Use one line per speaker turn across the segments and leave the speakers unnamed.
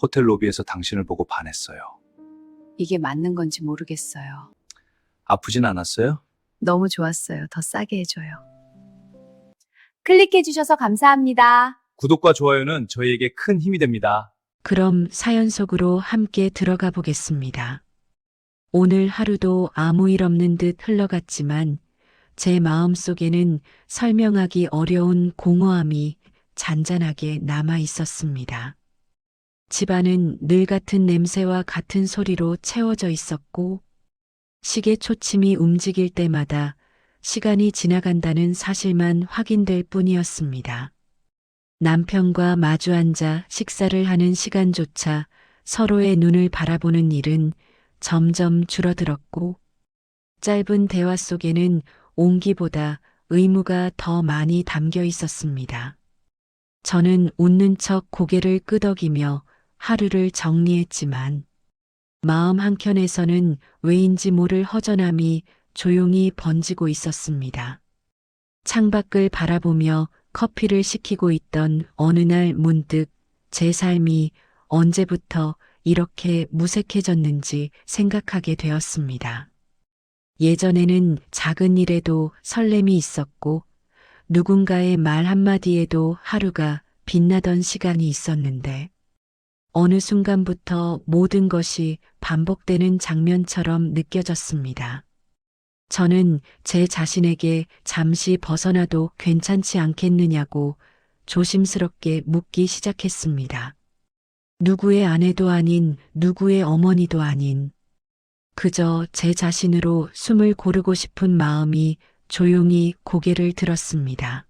호텔 로비에서 당신을 보고 반했어요.
이게 맞는 건지 모르겠어요.
아프진 않았어요?
너무 좋았어요. 더 싸게 해줘요. 클릭해주셔서 감사합니다.
구독과 좋아요는 저희에게 큰 힘이 됩니다.
그럼 사연 속으로 함께 들어가 보겠습니다. 오늘 하루도 아무 일 없는 듯 흘러갔지만 제 마음 속에는 설명하기 어려운 공허함이 잔잔하게 남아 있었습니다. 집안은 늘 같은 냄새와 같은 소리로 채워져 있었고 시계 초침이 움직일 때마다 시간이 지나간다는 사실만 확인될 뿐이었습니다. 남편과 마주 앉아 식사를 하는 시간조차 서로의 눈을 바라보는 일은 점점 줄어들었고 짧은 대화 속에는 온기보다 의무가 더 많이 담겨 있었습니다. 저는 웃는 척 고개를 끄덕이며 하루를 정리했지만 마음 한켠에서는 왜인지 모를 허전함이 조용히 번지고 있었습니다. 창밖을 바라보며 커피를 시키고 있던 어느 날 문득 제 삶이 언제부터 이렇게 무색해졌는지 생각하게 되었습니다. 예전에는 작은 일에도 설렘이 있었고 누군가의 말 한마디에도 하루가 빛나던 시간이 있었는데 어느 순간부터 모든 것이 반복되는 장면처럼 느껴졌습니다. 저는 제 자신에게 잠시 벗어나도 괜찮지 않겠느냐고 조심스럽게 묻기 시작했습니다. 누구의 아내도 아닌 누구의 어머니도 아닌 그저 제 자신으로 숨을 고르고 싶은 마음이 조용히 고개를 들었습니다.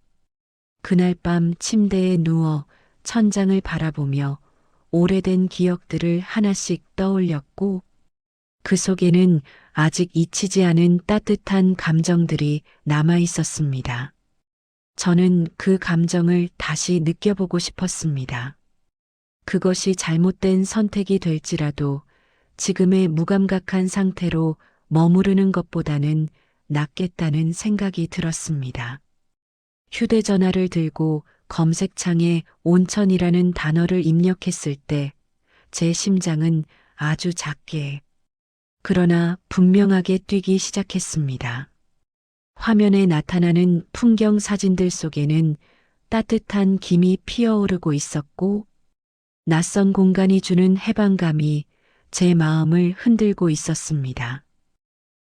그날 밤 침대에 누워 천장을 바라보며 오래된 기억들을 하나씩 떠올렸고 그 속에는 아직 잊히지 않은 따뜻한 감정들이 남아 있었습니다. 저는 그 감정을 다시 느껴보고 싶었습니다. 그것이 잘못된 선택이 될지라도 지금의 무감각한 상태로 머무르는 것보다는 낫겠다는 생각이 들었습니다. 휴대전화를 들고 검색창에 온천이라는 단어를 입력했을 때 제 심장은 아주 작게 그러나 분명하게 뛰기 시작했습니다. 화면에 나타나는 풍경 사진들 속에는 따뜻한 김이 피어오르고 있었고 낯선 공간이 주는 해방감이 제 마음을 흔들고 있었습니다.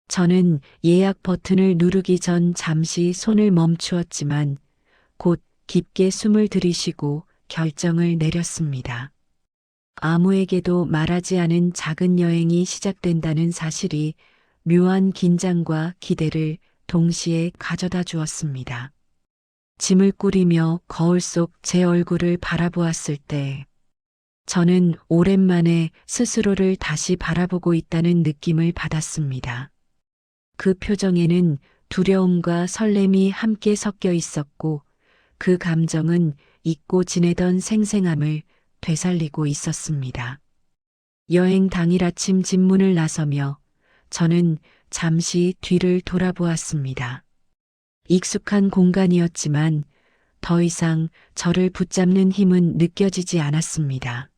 저는 예약 버튼을 누르기 전 잠시 손을 멈추었지만 곧 깊게 숨을 들이쉬고 결정을 내렸습니다. 아무에게도 말하지 않은 작은 여행이 시작된다는 사실이 묘한 긴장과 기대를 동시에 가져다 주었습니다. 짐을 꾸리며 거울 속 제 얼굴을 바라보았을 때 저는 오랜만에 스스로를 다시 바라보고 있다는 느낌을 받았습니다. 그 표정에는 두려움과 설렘이 함께 섞여 있었고 그 감정은 잊고 지내던 생생함을 되살리고 있었습니다. 여행 당일 아침 집문을 나서며 저는 잠시 뒤를 돌아보았습니다. 익숙한 공간이었지만 더 이상 저를 붙잡는 힘은 느껴지지 않았습니다.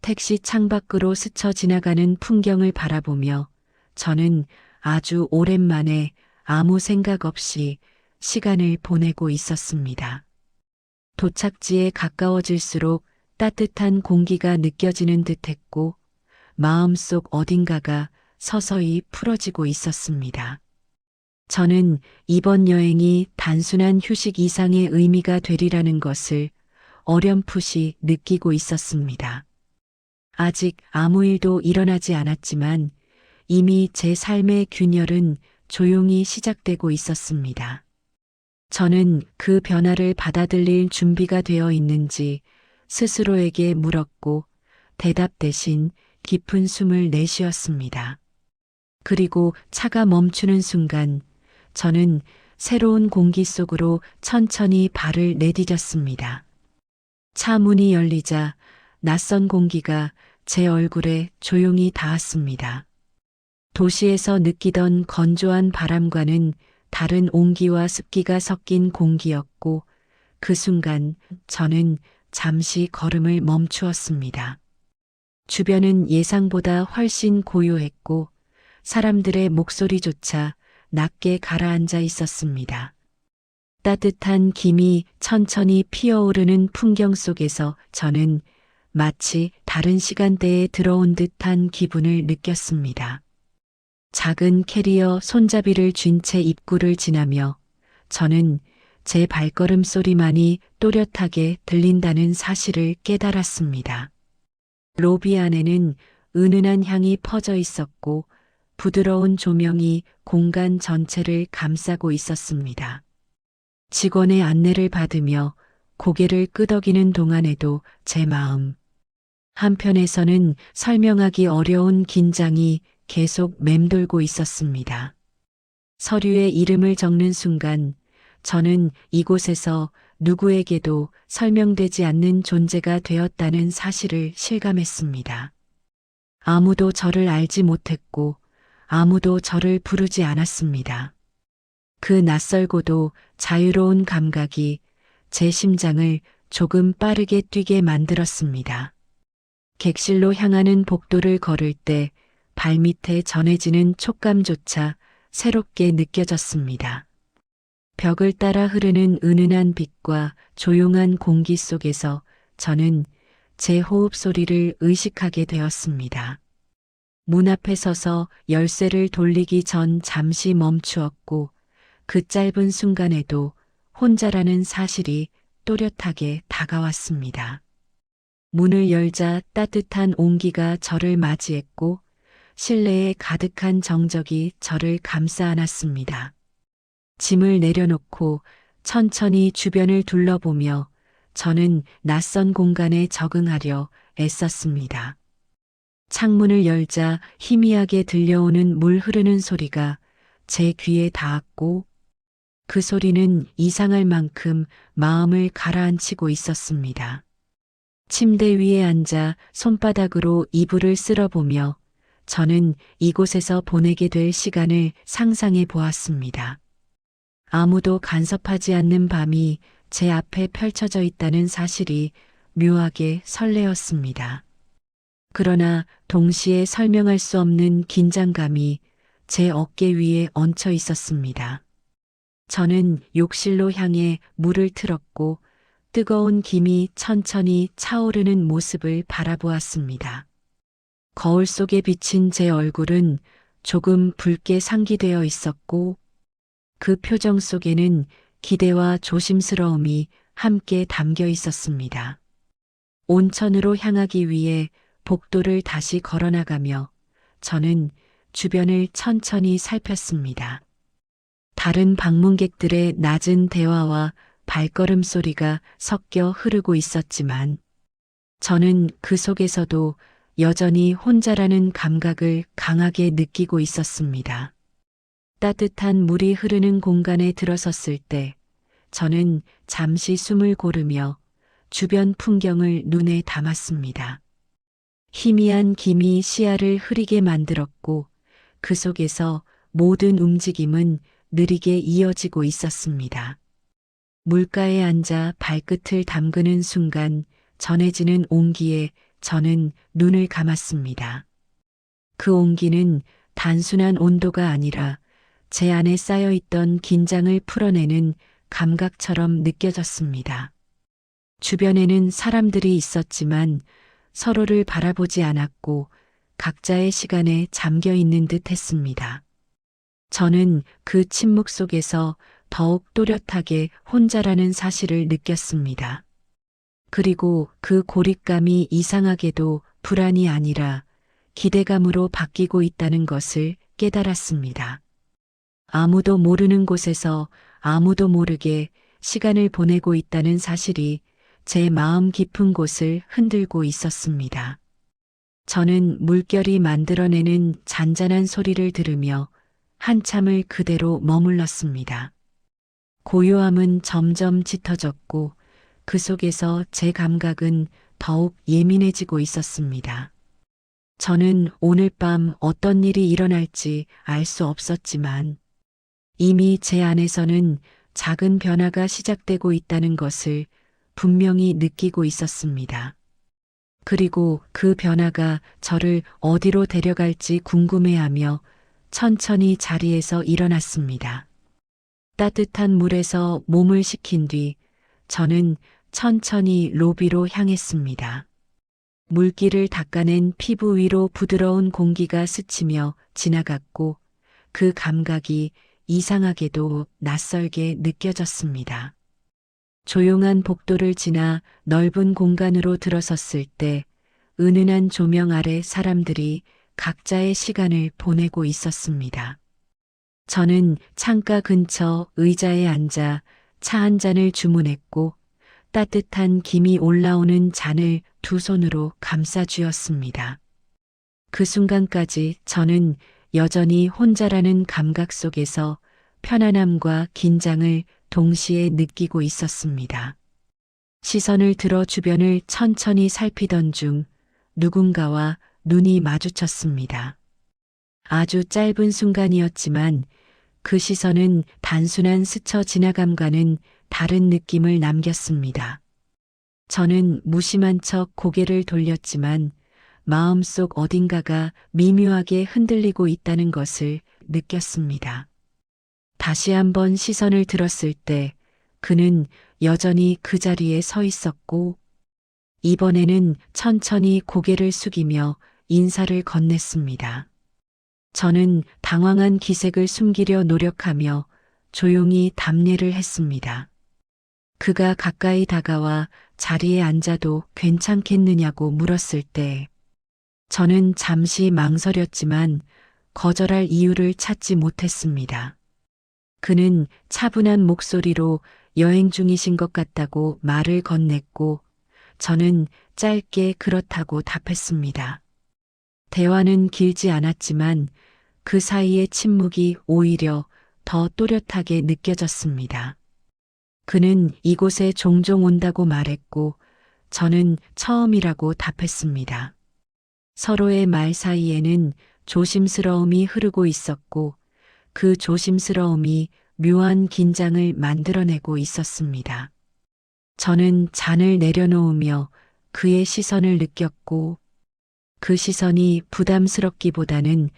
택시 창밖으로 스쳐 지나가는 풍경을 바라보며 저는 아주 오랜만에 아무 생각 없이 시간을 보내고 있었습니다. 도착지에 가까워질수록 따뜻한 공기가 느껴지는 듯했고 마음속 어딘가가 서서히 풀어지고 있었습니다. 저는 이번 여행이 단순한 휴식 이상의 의미가 되리라는 것을 어렴풋이 느끼고 있었습니다. 아직 아무 일도 일어나지 않았지만 이미 제 삶의 균열은 조용히 시작되고 있었습니다. 저는 그 변화를 받아들일 준비가 되어 있는지 스스로에게 물었고 대답 대신 깊은 숨을 내쉬었습니다. 그리고 차가 멈추는 순간 저는 새로운 공기 속으로 천천히 발을 내디뎠습니다. 차 문이 열리자 낯선 공기가 제 얼굴에 조용히 닿았습니다. 도시에서 느끼던 건조한 바람과는 다른 온기와 습기가 섞인 공기였고 그 순간 저는 잠시 걸음을 멈추었습니다. 주변은 예상보다 훨씬 고요했고 사람들의 목소리조차 낮게 가라앉아 있었습니다. 따뜻한 김이 천천히 피어오르는 풍경 속에서 저는 마치 다른 시간대에 들어온 듯한 기분을 느꼈습니다. 작은 캐리어 손잡이를 쥔 채 입구를 지나며 저는 제 발걸음 소리만이 또렷하게 들린다는 사실을 깨달았습니다. 로비 안에는 은은한 향이 퍼져 있었고 부드러운 조명이 공간 전체를 감싸고 있었습니다. 직원의 안내를 받으며 고개를 끄덕이는 동안에도 제 마음 한편에서는 설명하기 어려운 긴장이 계속 맴돌고 있었습니다. 서류에 이름을 적는 순간 저는 이곳에서 누구에게도 설명되지 않는 존재가 되었다는 사실을 실감했습니다. 아무도 저를 알지 못했고 아무도 저를 부르지 않았습니다. 그 낯설고도 자유로운 감각이 제 심장을 조금 빠르게 뛰게 만들었습니다. 객실로 향하는 복도를 걸을 때 발밑에 전해지는 촉감조차 새롭게 느껴졌습니다. 벽을 따라 흐르는 은은한 빛과 조용한 공기 속에서 저는 제 호흡 소리를 의식하게 되었습니다. 문 앞에 서서 열쇠를 돌리기 전 잠시 멈추었고 그 짧은 순간에도 혼자라는 사실이 또렷하게 다가왔습니다. 문을 열자 따뜻한 온기가 저를 맞이했고 실내에 가득한 정적이 저를 감싸 안았습니다. 짐을 내려놓고 천천히 주변을 둘러보며 저는 낯선 공간에 적응하려 애썼습니다. 창문을 열자 희미하게 들려오는 물 흐르는 소리가 제 귀에 닿았고 그 소리는 이상할 만큼 마음을 가라앉히고 있었습니다. 침대 위에 앉아 손바닥으로 이불을 쓸어보며 저는 이곳에서 보내게 될 시간을 상상해 보았습니다. 아무도 간섭하지 않는 밤이 제 앞에 펼쳐져 있다는 사실이 묘하게 설레었습니다. 그러나 동시에 설명할 수 없는 긴장감이 제 어깨 위에 얹혀 있었습니다. 저는 욕실로 향해 물을 틀었고 뜨거운 김이 천천히 차오르는 모습을 바라보았습니다. 거울 속에 비친 제 얼굴은 조금 붉게 상기되어 있었고 그 표정 속에는 기대와 조심스러움이 함께 담겨 있었습니다. 온천으로 향하기 위해 복도를 다시 걸어나가며 저는 주변을 천천히 살폈습니다. 다른 방문객들의 낮은 대화와 발걸음 소리가 섞여 흐르고 있었지만 저는 그 속에서도 여전히 혼자라는 감각을 강하게 느끼고 있었습니다. 따뜻한 물이 흐르는 공간에 들어섰을 때 저는 잠시 숨을 고르며 주변 풍경을 눈에 담았습니다. 희미한 김이 시야를 흐리게 만들었고 그 속에서 모든 움직임은 느리게 이어지고 있었습니다. 물가에 앉아 발끝을 담그는 순간 전해지는 온기에 저는 눈을 감았습니다. 그 온기는 단순한 온도가 아니라 제 안에 쌓여있던 긴장을 풀어내는 감각처럼 느껴졌습니다. 주변에는 사람들이 있었지만 서로를 바라보지 않았고 각자의 시간에 잠겨 있는 듯 했습니다. 저는 그 침묵 속에서 더욱 또렷하게 혼자라는 사실을 느꼈습니다. 그리고 그 고립감이 이상하게도 불안이 아니라 기대감으로 바뀌고 있다는 것을 깨달았습니다. 아무도 모르는 곳에서 아무도 모르게 시간을 보내고 있다는 사실이 제 마음 깊은 곳을 흔들고 있었습니다. 저는 물결이 만들어내는 잔잔한 소리를 들으며 한참을 그대로 머물렀습니다. 고요함은 점점 짙어졌고 그 속에서 제 감각은 더욱 예민해지고 있었습니다. 저는 오늘 밤 어떤 일이 일어날지 알 수 없었지만 이미 제 안에서는 작은 변화가 시작되고 있다는 것을 분명히 느끼고 있었습니다. 그리고 그 변화가 저를 어디로 데려갈지 궁금해하며 천천히 자리에서 일어났습니다. 따뜻한 물에서 몸을 식힌 뒤 저는 천천히 로비로 향했습니다. 물기를 닦아낸 피부 위로 부드러운 공기가 스치며 지나갔고 그 감각이 이상하게도 낯설게 느껴졌습니다. 조용한 복도를 지나 넓은 공간으로 들어섰을 때 은은한 조명 아래 사람들이 각자의 시간을 보내고 있었습니다. 저는 창가 근처 의자에 앉아 차 한 잔을 주문했고 따뜻한 김이 올라오는 잔을 두 손으로 감싸 쥐었습니다. 그 순간까지 저는 여전히 혼자라는 감각 속에서 편안함과 긴장을 동시에 느끼고 있었습니다. 시선을 들어 주변을 천천히 살피던 중 누군가와 눈이 마주쳤습니다. 아주 짧은 순간이었지만 그 시선은 단순한 스쳐 지나감과는 다른 느낌을 남겼습니다. 저는 무심한 척 고개를 돌렸지만 마음속 어딘가가 미묘하게 흔들리고 있다는 것을 느꼈습니다. 다시 한번 시선을 들었을 때 그는 여전히 그 자리에 서 있었고 이번에는 천천히 고개를 숙이며 인사를 건넸습니다. 저는 당황한 기색을 숨기려 노력하며 조용히 답례를 했습니다. 그가 가까이 다가와 자리에 앉아도 괜찮겠느냐고 물었을 때 저는 잠시 망설였지만 거절할 이유를 찾지 못했습니다. 그는 차분한 목소리로 여행 중이신 것 같다고 말을 건넸고 저는 짧게 그렇다고 답했습니다. 대화는 길지 않았지만 그 사이의 침묵이 오히려 더 또렷하게 느껴졌습니다. 그는 이곳에 종종 온다고 말했고 저는 처음이라고 답했습니다. 서로의 말 사이에는 조심스러움이 흐르고 있었고 그 조심스러움이 묘한 긴장을 만들어내고 있었습니다. 저는 잔을 내려놓으며 그의 시선을 느꼈고 그 시선이 부담스럽기보다는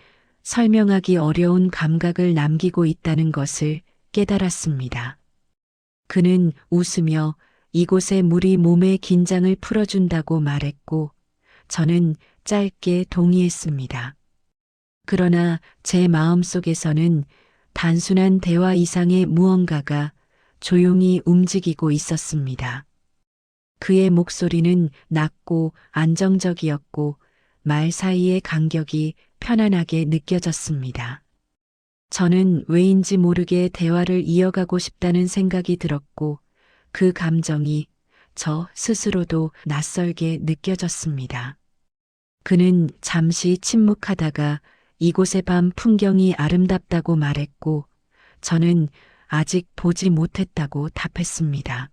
설명하기 어려운 감각을 남기고 있다는 것을 깨달았습니다. 그는 웃으며 이곳의 물이 몸의 긴장을 풀어준다고 말했고 저는 짧게 동의했습니다. 그러나 제 마음속에서는 단순한 대화 이상의 무언가가 조용히 움직이고 있었습니다. 그의 목소리는 낮고 안정적이었고 말 사이의 간격이 편안하게 느껴졌습니다. 저는 왜인지 모르게 대화를 이어가고 싶다는 생각이 들었고 그 감정이 저 스스로도 낯설게 느껴졌습니다. 그는 잠시 침묵하다가 이곳의 밤 풍경이 아름답다고 말했고 저는 아직 보지 못했다고 답했습니다.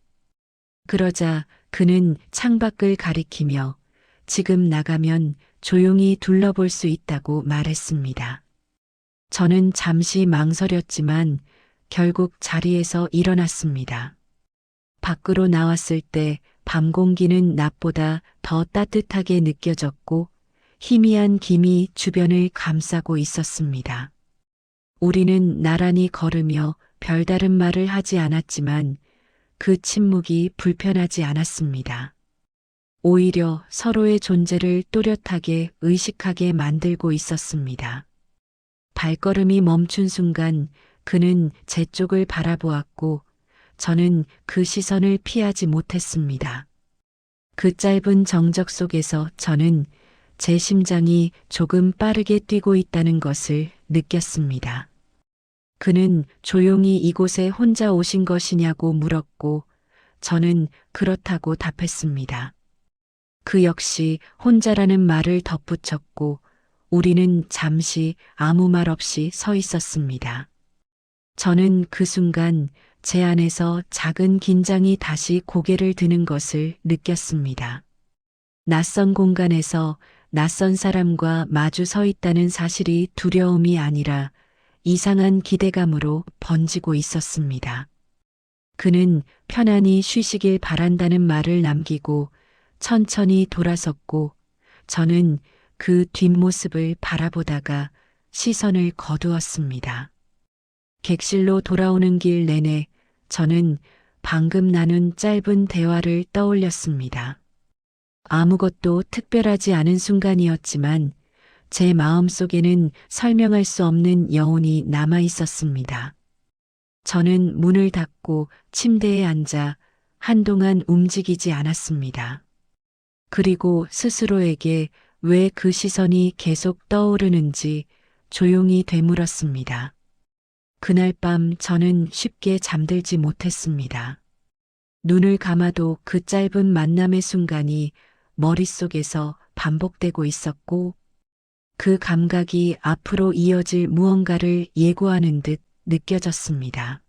그러자 그는 창밖을 가리키며 지금 나가면 조용히 둘러볼 수 있다고 말했습니다. 저는 잠시 망설였지만 결국 자리에서 일어났습니다. 밖으로 나왔을 때 밤 공기는 낮보다 더 따뜻하게 느껴졌고 희미한 김이 주변을 감싸고 있었습니다. 우리는 나란히 걸으며 별다른 말을 하지 않았지만 그 침묵이 불편하지 않았습니다. 오히려 서로의 존재를 또렷하게 의식하게 만들고 있었습니다. 발걸음이 멈춘 순간 그는 제 쪽을 바라보았고 저는 그 시선을 피하지 못했습니다. 그 짧은 정적 속에서 저는 제 심장이 조금 빠르게 뛰고 있다는 것을 느꼈습니다. 그는 조용히 이곳에 혼자 오신 것이냐고 물었고 저는 그렇다고 답했습니다. 그 역시 혼자라는 말을 덧붙였고 우리는 잠시 아무 말 없이 서 있었습니다. 저는 그 순간 제 안에서 작은 긴장이 다시 고개를 드는 것을 느꼈습니다. 낯선 공간에서 낯선 사람과 마주 서 있다는 사실이 두려움이 아니라 이상한 기대감으로 번지고 있었습니다. 그는 편안히 쉬시길 바란다는 말을 남기고 천천히 돌아섰고 저는 그 뒷모습을 바라보다가 시선을 거두었습니다. 객실로 돌아오는 길 내내 저는 방금 나눈 짧은 대화를 떠올렸습니다. 아무것도 특별하지 않은 순간이었지만 제 마음속에는 설명할 수 없는 여운이 남아 있었습니다. 저는 문을 닫고 침대에 앉아 한동안 움직이지 않았습니다. 그리고 스스로에게 왜 그 시선이 계속 떠오르는지 조용히 되물었습니다. 그날 밤 저는 쉽게 잠들지 못했습니다. 눈을 감아도 그 짧은 만남의 순간이 머릿속에서 반복되고 있었고 그 감각이 앞으로 이어질 무언가를 예고하는 듯 느껴졌습니다.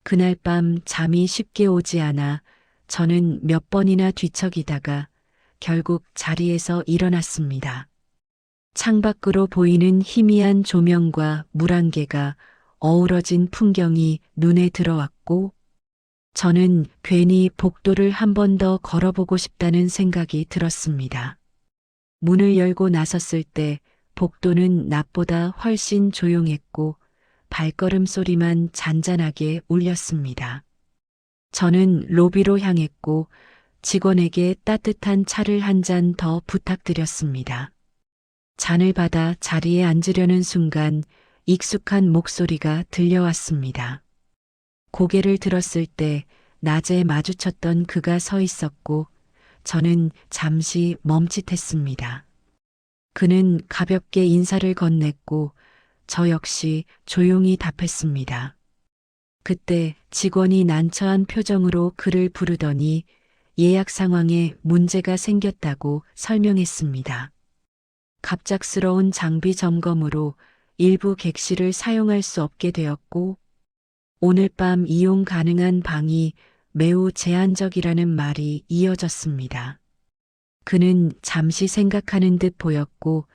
그날 밤 잠이 쉽게 오지 않아 저는 몇 번이나 뒤척이다가 결국 자리에서 일어났습니다. 창밖으로 보이는 희미한 조명과 물안개가 어우러진 풍경이 눈에 들어왔고 저는 괜히 복도를 한 번 더 걸어보고 싶다는 생각이 들었습니다. 문을 열고 나섰을 때 복도는 낮보다 훨씬 조용했고 발걸음 소리만 잔잔하게 울렸습니다. 저는 로비로 향했고 직원에게 따뜻한 차를 한 잔 더 부탁드렸습니다. 잔을 받아 자리에 앉으려는 순간 익숙한 목소리가 들려왔습니다. 고개를 들었을 때 낮에 마주쳤던 그가 서 있었고 저는 잠시 멈칫했습니다. 그는 가볍게 인사를 건넸고 저 역시 조용히 답했습니다. 그때 직원이 난처한 표정으로 그를 부르더니 예약 상황에 문제가 생겼다고 설명했습니다. 갑작스러운 장비 점검으로 일부 객실을 사용할 수 없게 되었고 오늘 밤 이용 가능한 방이 매우 제한적이라는 말이 이어졌습니다. 그는 잠시 생각하는 듯 보였고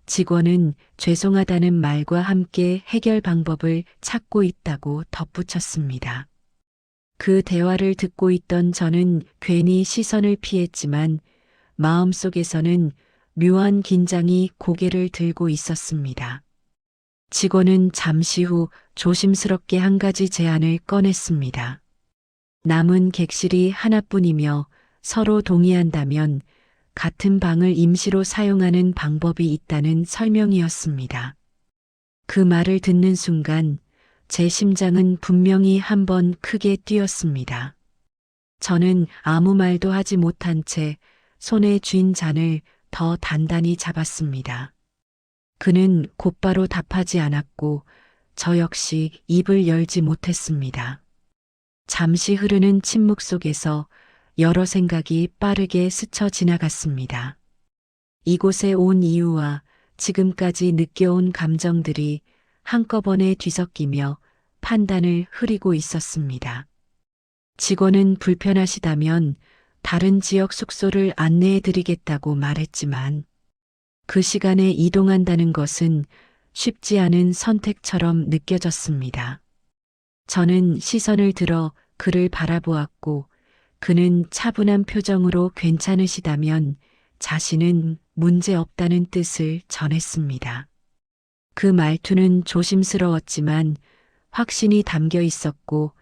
직원은 죄송하다는 말과 함께 해결 방법을 찾고 있다고 덧붙였습니다. 그 대화를 듣고 있던 저는 괜히 시선을 피했지만 마음속에서는 묘한 긴장이 고개를 들고 있었습니다. 직원은 잠시 후 조심스럽게 한 가지 제안을 꺼냈습니다. 남은 객실이 하나뿐이며 서로 동의한다면 같은 방을 임시로 사용하는 방법이 있다는 설명이었습니다. 그 말을 듣는 순간 제 심장은 분명히 한번 크게 뛰었습니다. 저는 아무 말도 하지 못한 채 손에 쥔 잔을 더 단단히 잡았습니다. 그는 곧바로 답하지 않았고 저 역시 입을 열지 못했습니다. 잠시 흐르는 침묵 속에서 여러 생각이 빠르게 스쳐 지나갔습니다. 이곳에 온 이유와 지금까지 느껴온 감정들이 한꺼번에 뒤섞이며 판단을 흐리고 있었습니다. 직원은 불편하시다면 다른 지역 숙소를 안내해 드리겠다고 말했지만 그 시간에 이동한다는 것은 쉽지 않은 선택처럼 느껴졌습니다. 저는 시선을 들어 그를 바라보았고 그는 차분한 표정으로 괜찮으시다면 자신은 문제 없다는 뜻을 전했습니다. 그 말투는 조심스러웠지만 확신이 담겨 있었고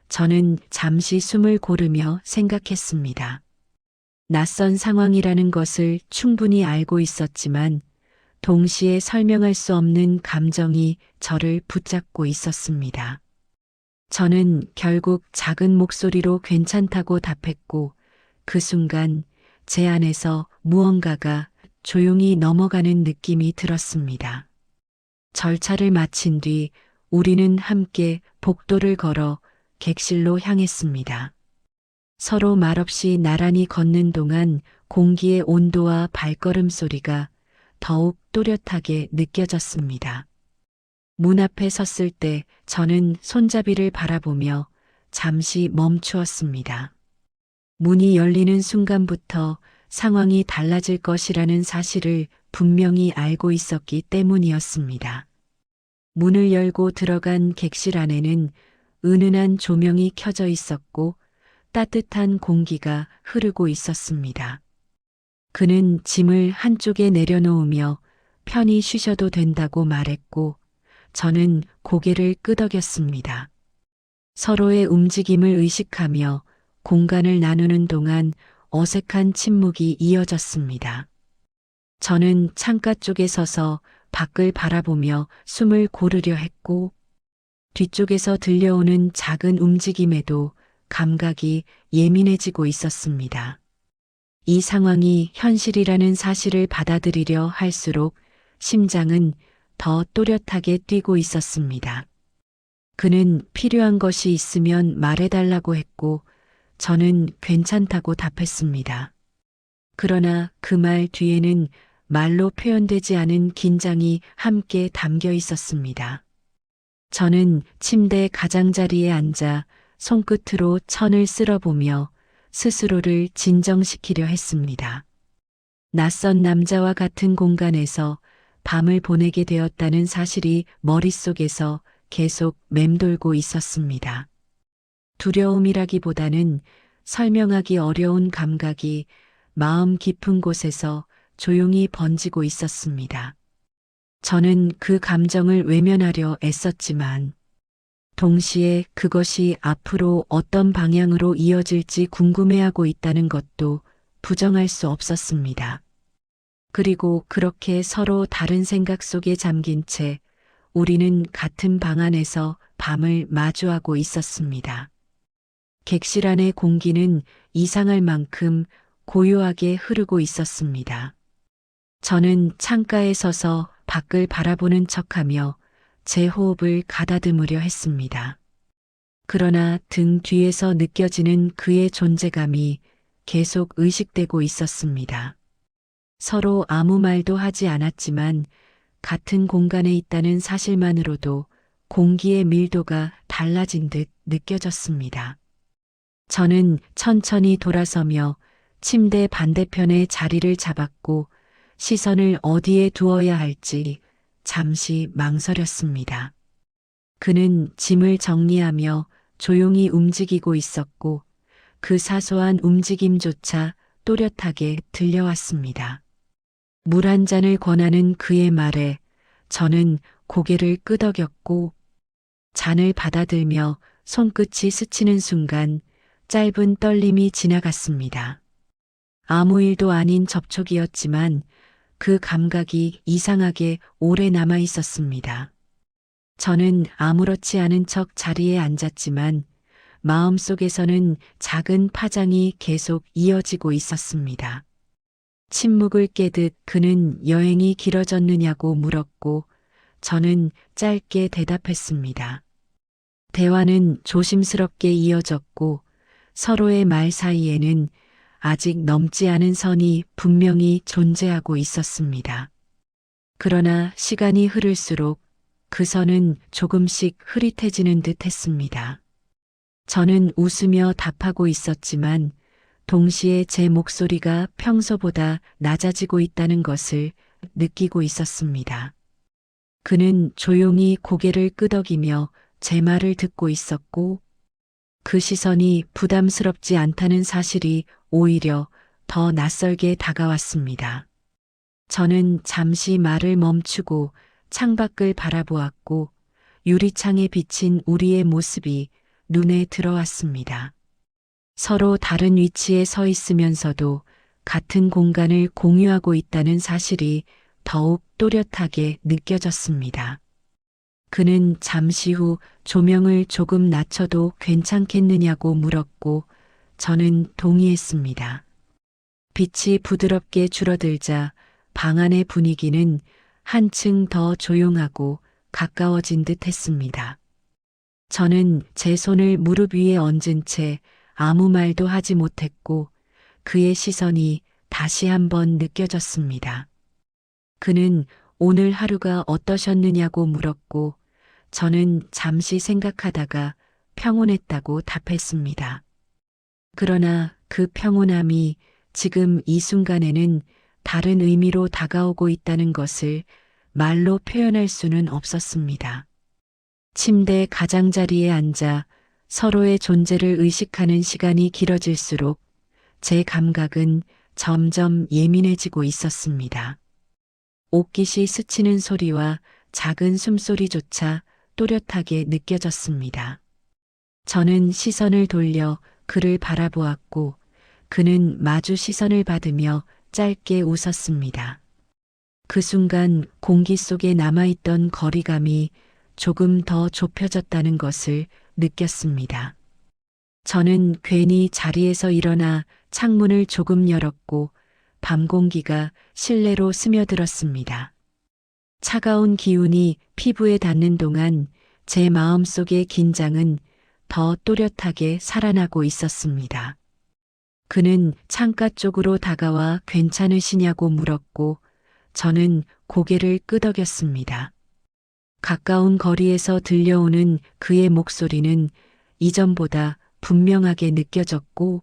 저는 잠시 숨을 고르며 생각했습니다. 낯선 상황이라는 것을 충분히 알고 있었지만 동시에 설명할 수 없는 감정이 저를 붙잡고 있었습니다. 저는 결국 작은 목소리로 괜찮다고 답했고 그 순간 제 안에서 무언가가 조용히 넘어가는 느낌이 들었습니다. 절차를 마친 뒤 우리는 함께 복도를 걸어 객실로 향했습니다. 서로 말없이 나란히 걷는 동안 공기의 온도와 발걸음 소리가 더욱 또렷하게 느껴졌습니다. 문 앞에 섰을 때 저는 손잡이를 바라보며 잠시 멈추었습니다. 문이 열리는 순간부터 상황이 달라질 것이라는 사실을 분명히 알고 있었기 때문이었습니다. 문을 열고 들어간 객실 안에는 은은한 조명이 켜져 있었고 따뜻한 공기가 흐르고 있었습니다. 그는 짐을 한쪽에 내려놓으며 편히 쉬셔도 된다고 말했고, 저는 고개를 끄덕였습니다. 서로의 움직임을 의식하며 공간을 나누는 동안 어색한 침묵이 이어졌습니다. 저는 창가 쪽에 서서 밖을 바라보며 숨을 고르려 했고, 뒤쪽에서 들려오는 작은 움직임에도 감각이 예민해지고 있었습니다. 이 상황이 현실이라는 사실을 받아들이려 할수록 심장은 더 또렷하게 뛰고 있었습니다. 그는 필요한 것이 있으면 말해달라고 했고, 저는 괜찮다고 답했습니다. 그러나 그 말 뒤에는 말로 표현되지 않은 긴장이 함께 담겨 있었습니다. 저는 침대 가장자리에 앉아 손끝으로 천을 쓸어보며 스스로를 진정시키려 했습니다. 낯선 남자와 같은 공간에서 밤을 보내게 되었다는 사실이 머릿속에서 계속 맴돌고 있었습니다. 두려움이라기보다는 설명하기 어려운 감각이 마음 깊은 곳에서 조용히 번지고 있었습니다. 저는 그 감정을 외면하려 애썼지만 동시에 그것이 앞으로 어떤 방향으로 이어질지 궁금해하고 있다는 것도 부정할 수 없었습니다. 그리고 그렇게 서로 다른 생각 속에 잠긴 채 우리는 같은 방 안에서 밤을 마주하고 있었습니다. 객실 안의 공기는 이상할 만큼 고요하게 흐르고 있었습니다. 저는 창가에 서서 밖을 바라보는 척하며 제 호흡을 가다듬으려 했습니다. 그러나 등 뒤에서 느껴지는 그의 존재감이 계속 의식되고 있었습니다. 서로 아무 말도 하지 않았지만 같은 공간에 있다는 사실만으로도 공기의 밀도가 달라진 듯 느껴졌습니다. 저는 천천히 돌아서며 침대 반대편에 자리를 잡았고 시선을 어디에 두어야 할지 잠시 망설였습니다. 그는 짐을 정리하며 조용히 움직이고 있었고 그 사소한 움직임조차 또렷하게 들려왔습니다. 물 한 잔을 권하는 그의 말에 저는 고개를 끄덕였고 잔을 받아들며 손끝이 스치는 순간 짧은 떨림이 지나갔습니다. 아무 일도 아닌 접촉이었지만 그 감각이 이상하게 오래 남아 있었습니다. 저는 아무렇지 않은 척 자리에 앉았지만 마음속에서는 작은 파장이 계속 이어지고 있었습니다. 침묵을 깨듯 그는 여행이 길어졌느냐고 물었고 저는 짧게 대답했습니다. 대화는 조심스럽게 이어졌고 서로의 말 사이에는 아직 넘지 않은 선이 분명히 존재하고 있었습니다. 그러나 시간이 흐를수록 그 선은 조금씩 흐릿해지는 듯 했습니다. 저는 웃으며 답하고 있었지만 동시에 제 목소리가 평소보다 낮아지고 있다는 것을 느끼고 있었습니다. 그는 조용히 고개를 끄덕이며 제 말을 듣고 있었고 그 시선이 부담스럽지 않다는 사실이 오히려 더 낯설게 다가왔습니다. 저는 잠시 말을 멈추고 창밖을 바라보았고 유리창에 비친 우리의 모습이 눈에 들어왔습니다. 서로 다른 위치에 서 있으면서도 같은 공간을 공유하고 있다는 사실이 더욱 또렷하게 느껴졌습니다. 그는 잠시 후 조명을 조금 낮춰도 괜찮겠느냐고 물었고 저는 동의했습니다. 빛이 부드럽게 줄어들자 방 안의 분위기는 한층 더 조용하고 가까워진 듯 했습니다. 저는 제 손을 무릎 위에 얹은 채 아무 말도 하지 못했고 그의 시선이 다시 한번 느껴졌습니다. 그는 오늘 하루가 어떠셨느냐고 물었고 저는 잠시 생각하다가 평온했다고 답했습니다. 그러나 그 평온함이 지금 이 순간에는 다른 의미로 다가오고 있다는 것을 말로 표현할 수는 없었습니다. 침대 가장자리에 앉아 서로의 존재를 의식하는 시간이 길어질수록 제 감각은 점점 예민해지고 있었습니다. 옷깃이 스치는 소리와 작은 숨소리조차 또렷하게 느껴졌습니다. 저는 시선을 돌려 그를 바라보았고 그는 마주 시선을 받으며 짧게 웃었습니다. 그 순간 공기 속에 남아있던 거리감이 조금 더 좁혀졌다는 것을 느꼈습니다. 저는 괜히 자리에서 일어나 창문을 조금 열었고 밤 공기가 실내로 스며들었습니다. 차가운 기운이 피부에 닿는 동안 제 마음속의 긴장은 더 또렷하게 살아나고 있었습니다. 그는 창가 쪽으로 다가와 괜찮으시냐고 물었고 저는 고개를 끄덕였습니다. 가까운 거리에서 들려오는 그의 목소리는 이전보다 분명하게 느껴졌고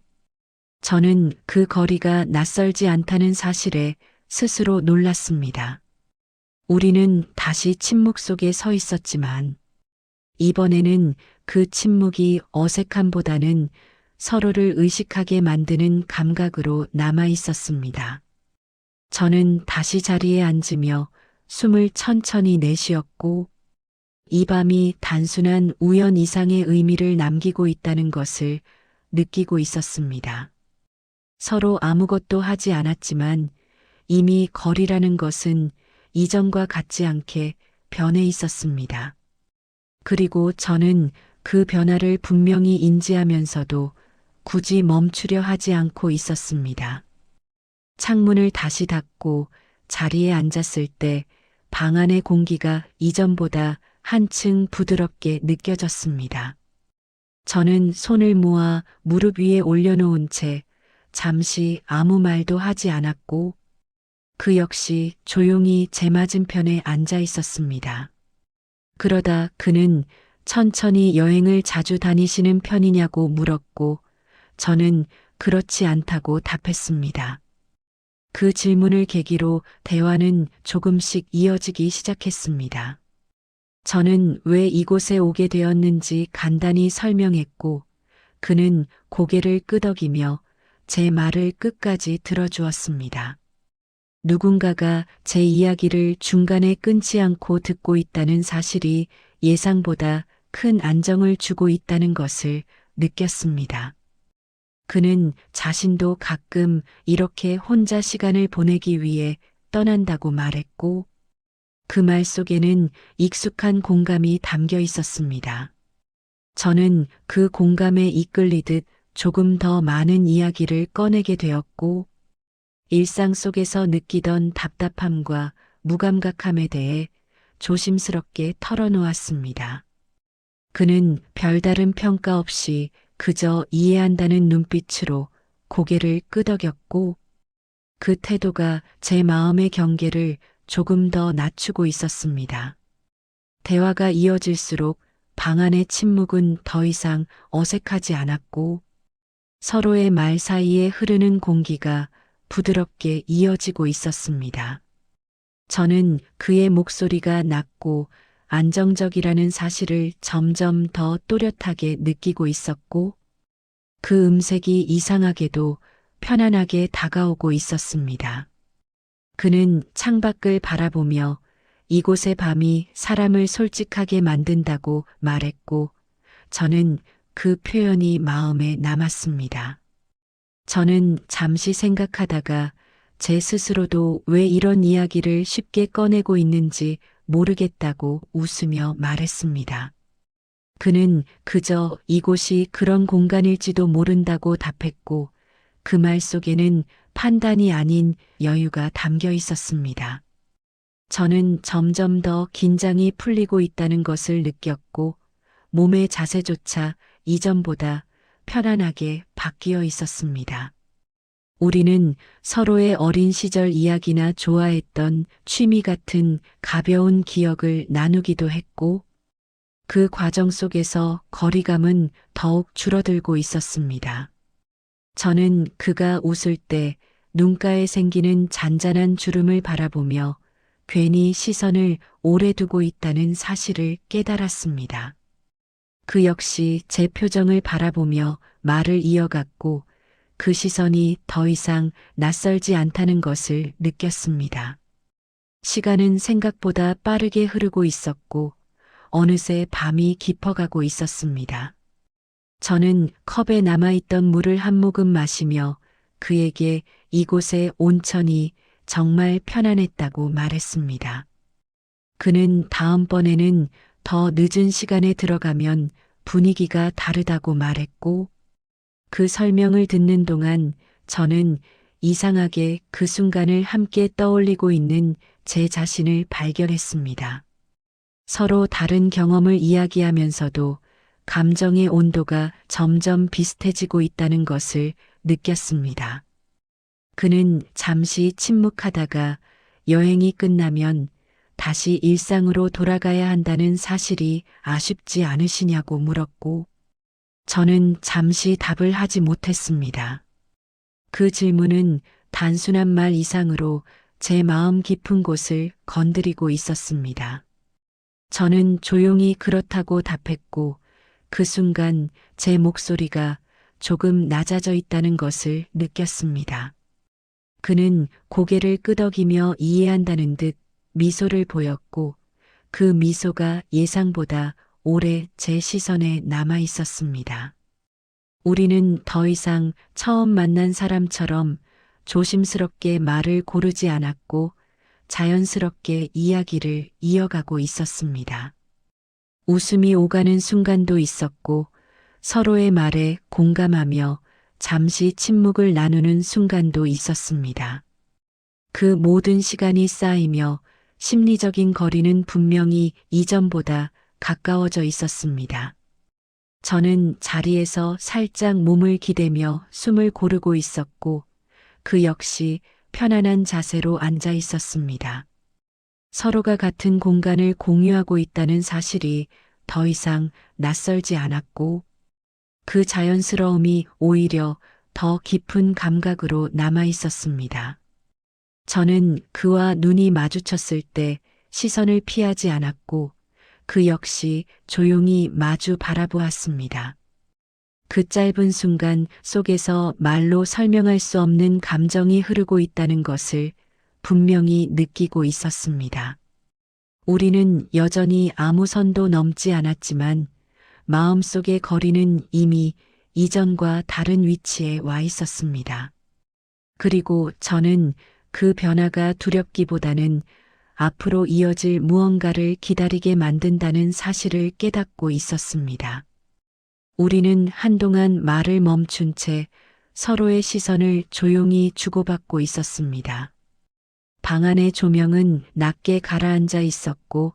저는 그 거리가 낯설지 않다는 사실에 스스로 놀랐습니다. 우리는 다시 침묵 속에 서 있었지만 이번에는 그 침묵이 어색함보다는 서로를 의식하게 만드는 감각으로 남아 있었습니다. 저는 다시 자리에 앉으며 숨을 천천히 내쉬었고 이 밤이 단순한 우연 이상의 의미를 남기고 있다는 것을 느끼고 있었습니다. 서로 아무것도 하지 않았지만 이미 거리라는 것은 이전과 같지 않게 변해 있었습니다. 그리고 저는 그 변화를 분명히 인지하면서도 굳이 멈추려 하지 않고 있었습니다. 창문을 다시 닫고 자리에 앉았을 때 방 안의 공기가 이전보다 한층 부드럽게 느껴졌습니다. 저는 손을 모아 무릎 위에 올려놓은 채 잠시 아무 말도 하지 않았고 그 역시 조용히 제 맞은편에 앉아 있었습니다. 그러다 그는 천천히 여행을 자주 다니시는 편이냐고 물었고 저는 그렇지 않다고 답했습니다. 그 질문을 계기로 대화는 조금씩 이어지기 시작했습니다. 저는 왜 이곳에 오게 되었는지 간단히 설명했고 그는 고개를 끄덕이며 제 말을 끝까지 들어주었습니다. 누군가가 제 이야기를 중간에 끊지 않고 듣고 있다는 사실이 예상보다 큰 안정을 주고 있다는 것을 느꼈습니다. 그는 자신도 가끔 이렇게 혼자 시간을 보내기 위해 떠난다고 말했고 그 말 속에는 익숙한 공감이 담겨 있었습니다. 저는 그 공감에 이끌리듯 조금 더 많은 이야기를 꺼내게 되었고 일상 속에서 느끼던 답답함과 무감각함에 대해 조심스럽게 털어놓았습니다. 그는 별다른 평가 없이 그저 이해한다는 눈빛으로 고개를 끄덕였고 그 태도가 제 마음의 경계를 조금 더 낮추고 있었습니다. 대화가 이어질수록 방 안의 침묵은 더 이상 어색하지 않았고 서로의 말 사이에 흐르는 공기가 부드럽게 이어지고 있었습니다. 저는 그의 목소리가 낮고 안정적이라는 사실을 점점 더 또렷하게 느끼고 있었고 그 음색이 이상하게도 편안하게 다가오고 있었습니다. 그는 창밖을 바라보며 이곳의 밤이 사람을 솔직하게 만든다고 말했고 저는 그 표현이 마음에 남았습니다. 저는 잠시 생각하다가 제 스스로도 왜 이런 이야기를 쉽게 꺼내고 있는지 모르겠다고 웃으며 말했습니다. 그는 그저 이곳이 그런 공간일지도 모른다고 답했고 그 말 속에는 판단이 아닌 여유가 담겨 있었습니다. 저는 점점 더 긴장이 풀리고 있다는 것을 느꼈고 몸의 자세조차 이전보다 편안하게 바뀌어 있었습니다. 우리는 서로의 어린 시절 이야기나 좋아했던 취미 같은 가벼운 기억을 나누기도 했고 그 과정 속에서 거리감은 더욱 줄어들고 있었습니다. 저는 그가 웃을 때 눈가에 생기는 잔잔한 주름을 바라보며 괜히 시선을 오래 두고 있다는 사실을 깨달았습니다. 그 역시 제 표정을 바라보며 말을 이어갔고 그 시선이 더 이상 낯설지 않다는 것을 느꼈습니다. 시간은 생각보다 빠르게 흐르고 있었고 어느새 밤이 깊어가고 있었습니다. 저는 컵에 남아있던 물을 한 모금 마시며 그에게 이곳의 온천이 정말 편안했다고 말했습니다. 그는 다음번에는 더 늦은 시간에 들어가면 분위기가 다르다고 말했고, 그 설명을 듣는 동안 저는 이상하게 그 순간을 함께 떠올리고 있는 제 자신을 발견했습니다. 서로 다른 경험을 이야기하면서도 감정의 온도가 점점 비슷해지고 있다는 것을 느꼈습니다. 그는 잠시 침묵하다가 여행이 끝나면 다시 일상으로 돌아가야 한다는 사실이 아쉽지 않으시냐고 물었고, 저는 잠시 답을 하지 못했습니다. 그 질문은 단순한 말 이상으로 제 마음 깊은 곳을 건드리고 있었습니다. 저는 조용히 그렇다고 답했고, 그 순간 제 목소리가 조금 낮아져 있다는 것을 느꼈습니다. 그는 고개를 끄덕이며 이해한다는 듯 미소를 보였고, 그 미소가 예상보다 오래 제 시선에 남아 있었습니다. 우리는 더 이상 처음 만난 사람처럼 조심스럽게 말을 고르지 않았고 자연스럽게 이야기를 이어가고 있었습니다. 웃음이 오가는 순간도 있었고 서로의 말에 공감하며 잠시 침묵을 나누는 순간도 있었습니다. 그 모든 시간이 쌓이며 심리적인 거리는 분명히 이전보다 가까워져 있었습니다. 저는 자리에서 살짝 몸을 기대며 숨을 고르고 있었고 그 역시 편안한 자세로 앉아 있었습니다. 서로가 같은 공간을 공유하고 있다는 사실이 더 이상 낯설지 않았고 그 자연스러움이 오히려 더 깊은 감각으로 남아 있었습니다. 저는 그와 눈이 마주쳤을 때 시선을 피하지 않았고 그 역시 조용히 마주 바라보았습니다. 그 짧은 순간 속에서 말로 설명할 수 없는 감정이 흐르고 있다는 것을 분명히 느끼고 있었습니다. 우리는 여전히 아무 선도 넘지 않았지만 마음속의 거리는 이미 이전과 다른 위치에 와 있었습니다. 그리고 저는 그 변화가 두렵기보다는 앞으로 이어질 무언가를 기다리게 만든다는 사실을 깨닫고 있었습니다. 우리는 한동안 말을 멈춘 채 서로의 시선을 조용히 주고받고 있었습니다. 방 안의 조명은 낮게 가라앉아 있었고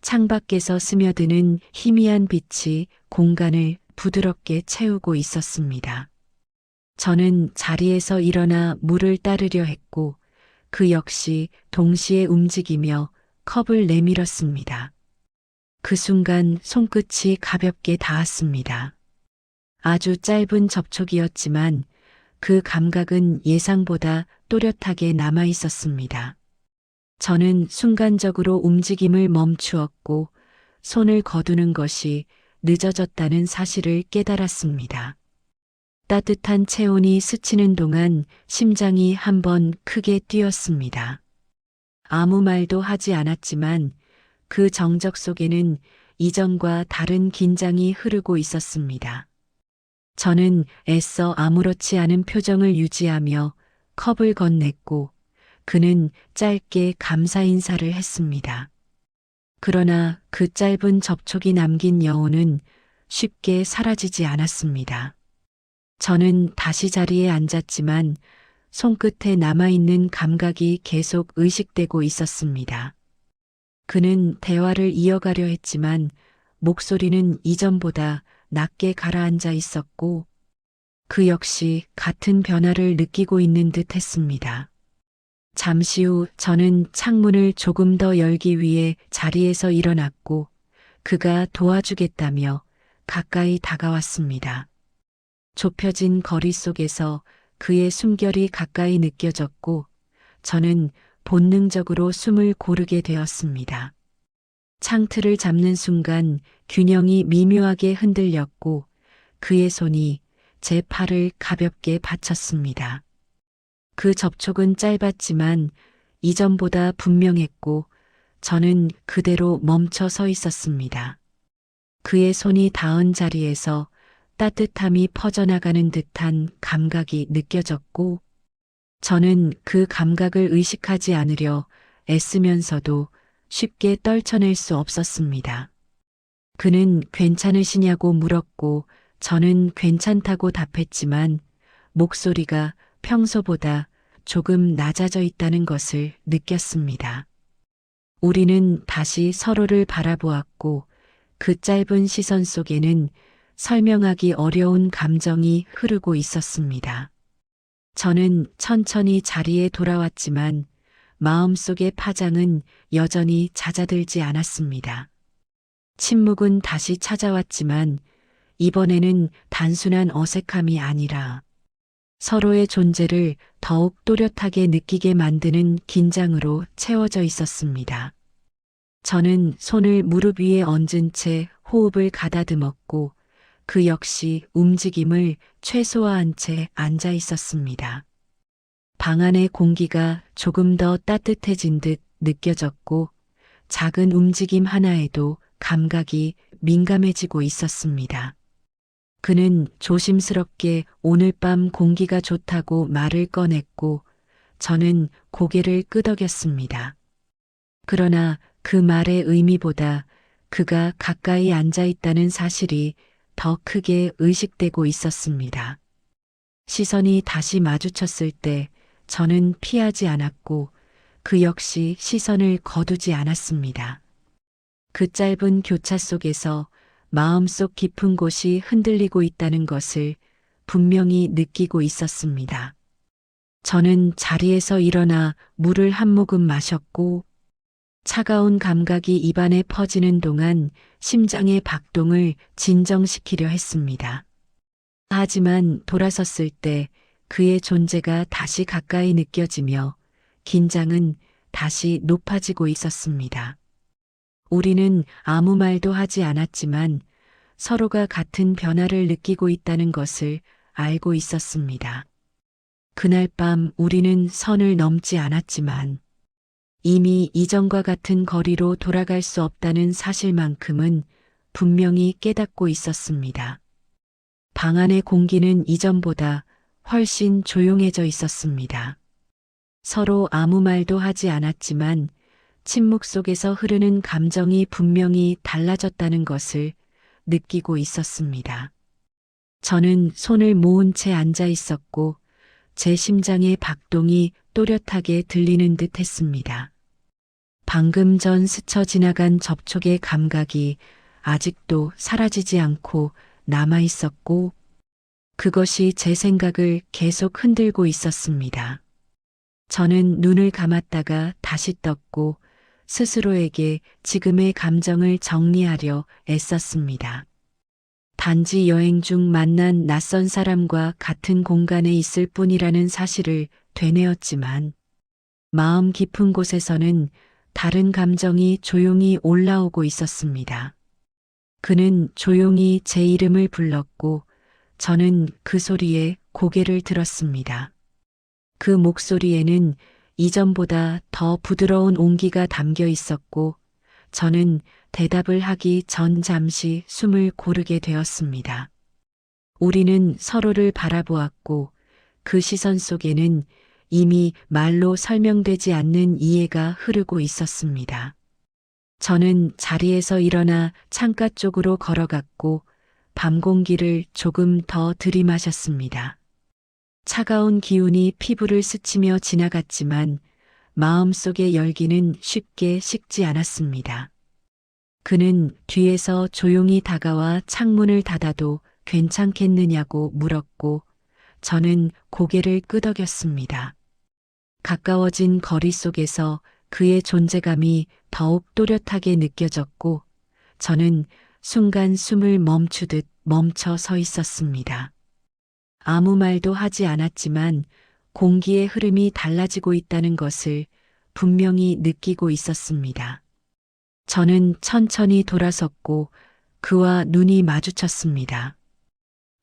창밖에서 스며드는 희미한 빛이 공간을 부드럽게 채우고 있었습니다. 저는 자리에서 일어나 물을 따르려 했고 그 역시 동시에 움직이며 컵을 내밀었습니다. 그 순간 손끝이 가볍게 닿았습니다. 아주 짧은 접촉이었지만 그 감각은 예상보다 또렷하게 남아 있었습니다. 저는 순간적으로 움직임을 멈추었고 손을 거두는 것이 늦어졌다는 사실을 깨달았습니다. 따뜻한 체온이 스치는 동안 심장이 한번 크게 뛰었습니다. 아무 말도 하지 않았지만 그 정적 속에는 이전과 다른 긴장이 흐르고 있었습니다. 저는 애써 아무렇지 않은 표정을 유지하며 컵을 건넸고 그는 짧게 감사 인사를 했습니다. 그러나 그 짧은 접촉이 남긴 여운은 쉽게 사라지지 않았습니다. 저는 다시 자리에 앉았지만 손끝에 남아있는 감각이 계속 의식되고 있었습니다. 그는 대화를 이어가려 했지만 목소리는 이전보다 낮게 가라앉아 있었고 그 역시 같은 변화를 느끼고 있는 듯 했습니다. 잠시 후 저는 창문을 조금 더 열기 위해 자리에서 일어났고 그가 도와주겠다며 가까이 다가왔습니다. 좁혀진 거리 속에서 그의 숨결이 가까이 느껴졌고 저는 본능적으로 숨을 고르게 되었습니다. 창틀을 잡는 순간 균형이 미묘하게 흔들렸고 그의 손이 제 팔을 가볍게 받쳤습니다. 그 접촉은 짧았지만 이전보다 분명했고 저는 그대로 멈춰 서 있었습니다. 그의 손이 닿은 자리에서 따뜻함이 퍼져나가는 듯한 감각이 느껴졌고 저는 그 감각을 의식하지 않으려 애쓰면서도 쉽게 떨쳐낼 수 없었습니다. 그는 괜찮으시냐고 물었고 저는 괜찮다고 답했지만 목소리가 평소보다 조금 낮아져 있다는 것을 느꼈습니다. 우리는 다시 서로를 바라보았고 그 짧은 시선 속에는 설명하기 어려운 감정이 흐르고 있었습니다. 저는 천천히 자리에 돌아왔지만 마음속의 파장은 여전히 잦아들지 않았습니다. 침묵은 다시 찾아왔지만 이번에는 단순한 어색함이 아니라 서로의 존재를 더욱 또렷하게 느끼게 만드는 긴장으로 채워져 있었습니다. 저는 손을 무릎 위에 얹은 채 호흡을 가다듬었고 그 역시 움직임을 최소화한 채 앉아 있었습니다. 방 안의 공기가 조금 더 따뜻해진 듯 느껴졌고 작은 움직임 하나에도 감각이 민감해지고 있었습니다. 그는 조심스럽게 오늘 밤 공기가 좋다고 말을 꺼냈고 저는 고개를 끄덕였습니다. 그러나 그 말의 의미보다 그가 가까이 앉아 있다는 사실이 더 크게 의식되고 있었습니다. 시선이 다시 마주쳤을 때 저는 피하지 않았고 그 역시 시선을 거두지 않았습니다. 그 짧은 교차 속에서 마음속 깊은 곳이 흔들리고 있다는 것을 분명히 느끼고 있었습니다. 저는 자리에서 일어나 물을 한 모금 마셨고 차가운 감각이 입안에 퍼지는 동안 심장의 박동을 진정시키려 했습니다. 하지만 돌아섰을 때 그의 존재가 다시 가까이 느껴지며 긴장은 다시 높아지고 있었습니다. 우리는 아무 말도 하지 않았지만 서로가 같은 변화를 느끼고 있다는 것을 알고 있었습니다. 그날 밤 우리는 선을 넘지 않았지만 이미 이전과 같은 거리로 돌아갈 수 없다는 사실만큼은 분명히 깨닫고 있었습니다. 방 안의 공기는 이전보다 훨씬 조용해져 있었습니다. 서로 아무 말도 하지 않았지만 침묵 속에서 흐르는 감정이 분명히 달라졌다는 것을 느끼고 있었습니다. 저는 손을 모은 채 앉아 있었고 제 심장의 박동이 또렷하게 들리는 듯 했습니다. 방금 전 스쳐 지나간 접촉의 감각이 아직도 사라지지 않고 남아 있었고 그것이 제 생각을 계속 흔들고 있었습니다. 저는 눈을 감았다가 다시 떴고 스스로에게 지금의 감정을 정리하려 애썼습니다. 단지 여행 중 만난 낯선 사람과 같은 공간에 있을 뿐이라는 사실을 되뇌었지만 마음 깊은 곳에서는 다른 감정이 조용히 올라오고 있었습니다. 그는 조용히 제 이름을 불렀고 저는 그 소리에 고개를 들었습니다. 그 목소리에는 이전보다 더 부드러운 온기가 담겨 있었고 저는 대답을 하기 전 잠시 숨을 고르게 되었습니다. 우리는 서로를 바라보았고 그 시선 속에는 이미 말로 설명되지 않는 이해가 흐르고 있었습니다. 저는 자리에서 일어나 창가 쪽으로 걸어갔고 밤 공기를 조금 더 들이마셨습니다. 차가운 기운이 피부를 스치며 지나갔지만 마음속의 열기는 쉽게 식지 않았습니다. 그는 뒤에서 조용히 다가와 창문을 닫아도 괜찮겠느냐고 물었고 저는 고개를 끄덕였습니다. 가까워진 거리 속에서 그의 존재감이 더욱 또렷하게 느껴졌고 저는 순간 숨을 멈추듯 멈춰 서 있었습니다. 아무 말도 하지 않았지만 공기의 흐름이 달라지고 있다는 것을 분명히 느끼고 있었습니다. 저는 천천히 돌아섰고 그와 눈이 마주쳤습니다.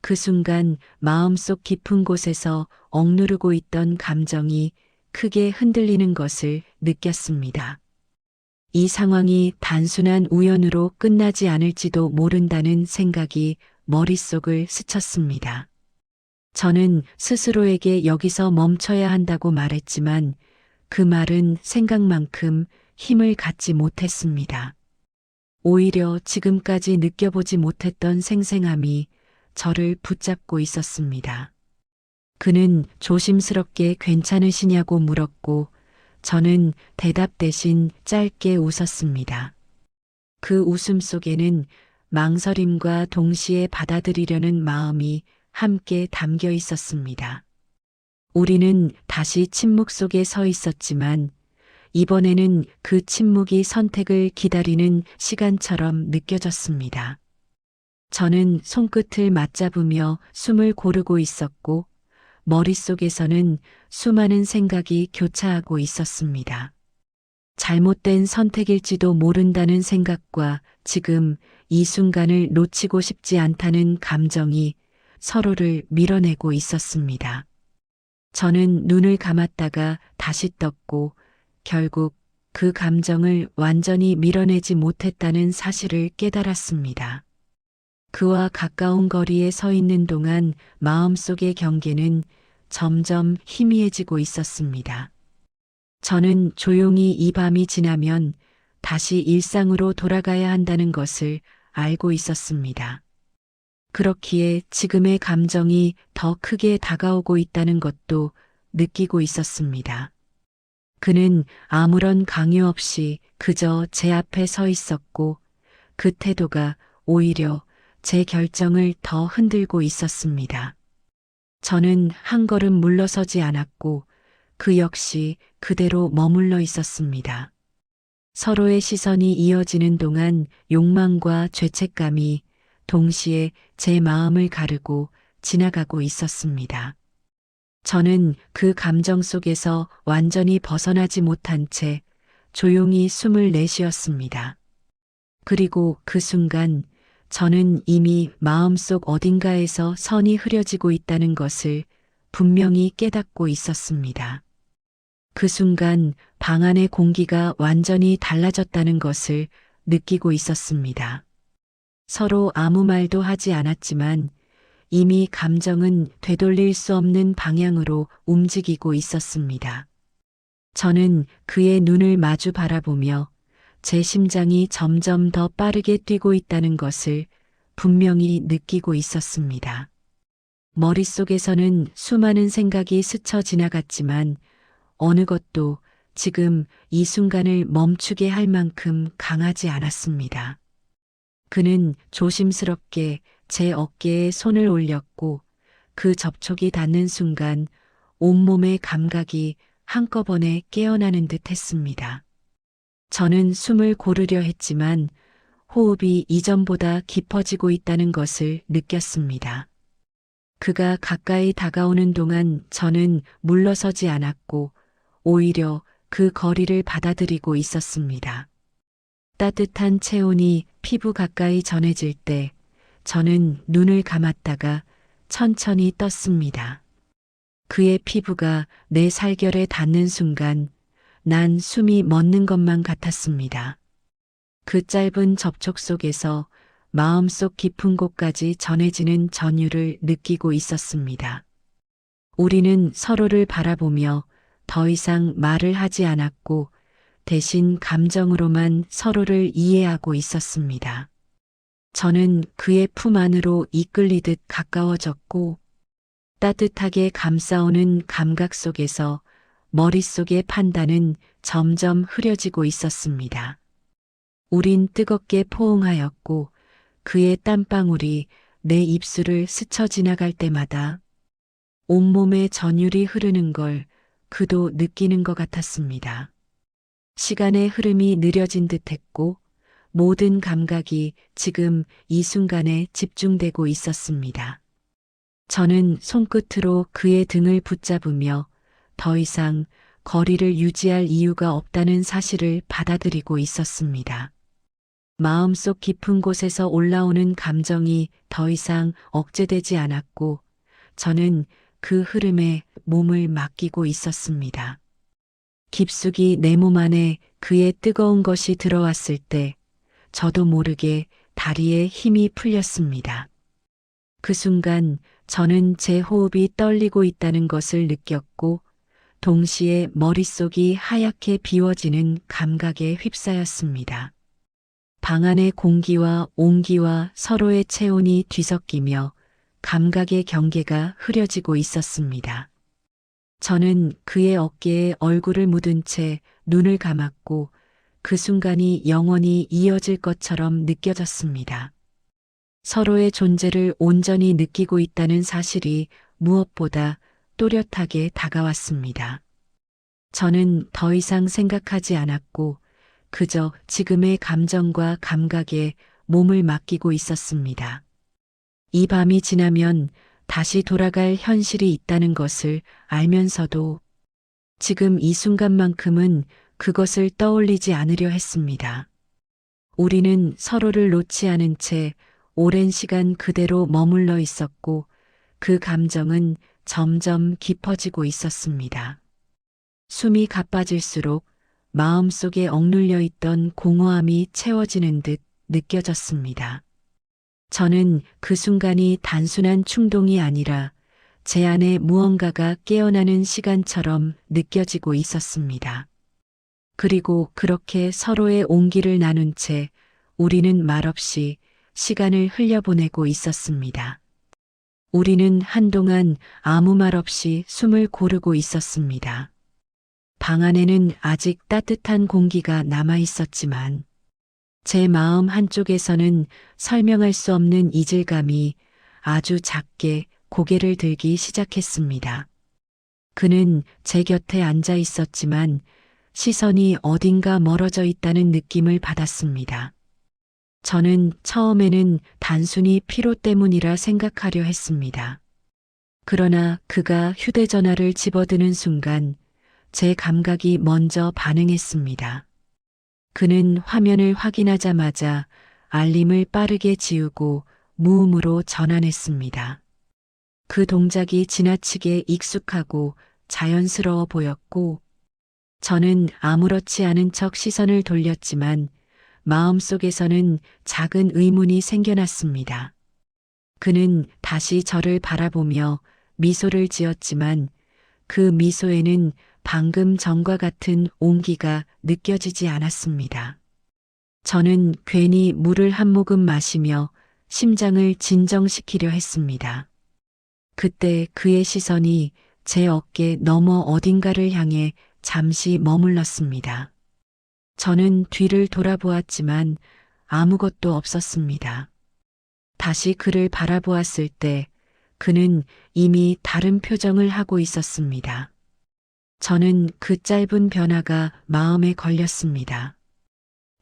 그 순간 마음속 깊은 곳에서 억누르고 있던 감정이 크게 흔들리는 것을 느꼈습니다. 이 상황이 단순한 우연으로 끝나지 않을지도 모른다는 생각이 머릿속을 스쳤습니다. 저는 스스로에게 여기서 멈춰야 한다고 말했지만 그 말은 생각만큼 힘을 갖지 못했습니다. 오히려 지금까지 느껴보지 못했던 생생함이 저를 붙잡고 있었습니다. 그는 조심스럽게 괜찮으시냐고 물었고 저는 대답 대신 짧게 웃었습니다. 그 웃음 속에는 망설임과 동시에 받아들이려는 마음이 함께 담겨 있었습니다. 우리는 다시 침묵 속에 서 있었지만 이번에는 그 침묵이 선택을 기다리는 시간처럼 느껴졌습니다. 저는 손끝을 맞잡으며 숨을 고르고 있었고 머릿속에서는 수많은 생각이 교차하고 있었습니다. 잘못된 선택일지도 모른다는 생각과 지금 이 순간을 놓치고 싶지 않다는 감정이 서로를 밀어내고 있었습니다. 저는 눈을 감았다가 다시 떴고 결국 그 감정을 완전히 밀어내지 못했다는 사실을 깨달았습니다. 그와 가까운 거리에 서 있는 동안 마음속의 경계는 점점 희미해지고 있었습니다. 저는 조용히 이 밤이 지나면 다시 일상으로 돌아가야 한다는 것을 알고 있었습니다. 그렇기에 지금의 감정이 더 크게 다가오고 있다는 것도 느끼고 있었습니다. 그는 아무런 강요 없이 그저 제 앞에 서 있었고 그 태도가 오히려 제 결정을 더 흔들고 있었습니다. 저는 한 걸음 물러서지 않았고 그 역시 그대로 머물러 있었습니다. 서로의 시선이 이어지는 동안 욕망과 죄책감이 동시에 제 마음을 가르고 지나가고 있었습니다. 저는 그 감정 속에서 완전히 벗어나지 못한 채 조용히 숨을 내쉬었습니다. 그리고 그 순간 저는 이미 마음속 어딘가에서 선이 흐려지고 있다는 것을 분명히 깨닫고 있었습니다. 그 순간 방 안의 공기가 완전히 달라졌다는 것을 느끼고 있었습니다. 서로 아무 말도 하지 않았지만 이미 감정은 되돌릴 수 없는 방향으로 움직이고 있었습니다. 저는 그의 눈을 마주 바라보며 제 심장이 점점 더 빠르게 뛰고 있다는 것을 분명히 느끼고 있었습니다. 머릿속에서는 수많은 생각이 스쳐 지나갔지만 어느 것도 지금 이 순간을 멈추게 할 만큼 강하지 않았습니다. 그는 조심스럽게 제 어깨에 손을 올렸고 그 접촉이 닿는 순간 온몸의 감각이 한꺼번에 깨어나는 듯 했습니다. 저는 숨을 고르려 했지만 호흡이 이전보다 깊어지고 있다는 것을 느꼈습니다. 그가 가까이 다가오는 동안 저는 물러서지 않았고 오히려 그 거리를 받아들이고 있었습니다. 따뜻한 체온이 피부 가까이 전해질 때 저는 눈을 감았다가 천천히 떴습니다. 그의 피부가 내 살결에 닿는 순간 난 숨이 멎는 것만 같았습니다. 그 짧은 접촉 속에서 마음속 깊은 곳까지 전해지는 전율을 느끼고 있었습니다. 우리는 서로를 바라보며 더 이상 말을 하지 않았고 대신 감정으로만 서로를 이해하고 있었습니다. 저는 그의 품 안으로 이끌리듯 가까워졌고 따뜻하게 감싸오는 감각 속에서 머릿속의 판단은 점점 흐려지고 있었습니다. 우린 뜨겁게 포옹하였고 그의 땀방울이 내 입술을 스쳐 지나갈 때마다 온몸에 전율이 흐르는 걸 그도 느끼는 것 같았습니다. 시간의 흐름이 느려진 듯했고 모든 감각이 지금 이 순간에 집중되고 있었습니다. 저는 손끝으로 그의 등을 붙잡으며 더 이상 거리를 유지할 이유가 없다는 사실을 받아들이고 있었습니다. 마음속 깊은 곳에서 올라오는 감정이 더 이상 억제되지 않았고 저는 그 흐름에 몸을 맡기고 있었습니다. 깊숙이 내 몸 안에 그의 뜨거운 것이 들어왔을 때 저도 모르게 다리에 힘이 풀렸습니다. 그 순간 저는 제 호흡이 떨리고 있다는 것을 느꼈고 동시에 머릿속이 하얗게 비워지는 감각에 휩싸였습니다. 방 안의 공기와 온기와 서로의 체온이 뒤섞이며 감각의 경계가 흐려지고 있었습니다. 저는 그의 어깨에 얼굴을 묻은 채 눈을 감았고 그 순간이 영원히 이어질 것처럼 느껴졌습니다. 서로의 존재를 온전히 느끼고 있다는 사실이 무엇보다 또렷하게 다가왔습니다. 저는 더 이상 생각하지 않았고 그저 지금의 감정과 감각에 몸을 맡기고 있었습니다. 이 밤이 지나면 다시 돌아갈 현실이 있다는 것을 알면서도 지금 이 순간만큼은 그것을 떠올리지 않으려 했습니다. 우리는 서로를 놓지 않은 채 오랜 시간 그대로 머물러 있었고 그 감정은 점점 깊어지고 있었습니다. 숨이 가빠질수록 마음속에 억눌려 있던 공허함이 채워지는 듯 느껴졌습니다. 저는 그 순간이 단순한 충동이 아니라 제 안에 무언가가 깨어나는 시간처럼 느껴지고 있었습니다. 그리고 그렇게 서로의 온기를 나눈 채 우리는 말없이 시간을 흘려보내고 있었습니다. 우리는 한동안 아무 말 없이 숨을 고르고 있었습니다. 방 안에는 아직 따뜻한 공기가 남아 있었지만 제 마음 한쪽에서는 설명할 수 없는 이질감이 아주 작게 고개를 들기 시작했습니다. 그는 제 곁에 앉아 있었지만 시선이 어딘가 멀어져 있다는 느낌을 받았습니다. 저는 처음에는 단순히 피로 때문이라 생각하려 했습니다. 그러나 그가 휴대전화를 집어드는 순간 제 감각이 먼저 반응했습니다. 그는 화면을 확인하자마자 알림을 빠르게 지우고 무음으로 전환했습니다. 그 동작이 지나치게 익숙하고 자연스러워 보였고 저는 아무렇지 않은 척 시선을 돌렸지만 마음속에서는 작은 의문이 생겨났습니다. 그는 다시 저를 바라보며 미소를 지었지만 그 미소에는 방금 전과 같은 온기가 느껴지지 않았습니다. 저는 괜히 물을 한 모금 마시며 심장을 진정시키려 했습니다. 그때 그의 시선이 제 어깨 너머 어딘가를 향해 잠시 머물렀습니다. 저는 뒤를 돌아보았지만 아무것도 없었습니다. 다시 그를 바라보았을 때 그는 이미 다른 표정을 하고 있었습니다. 저는 그 짧은 변화가 마음에 걸렸습니다.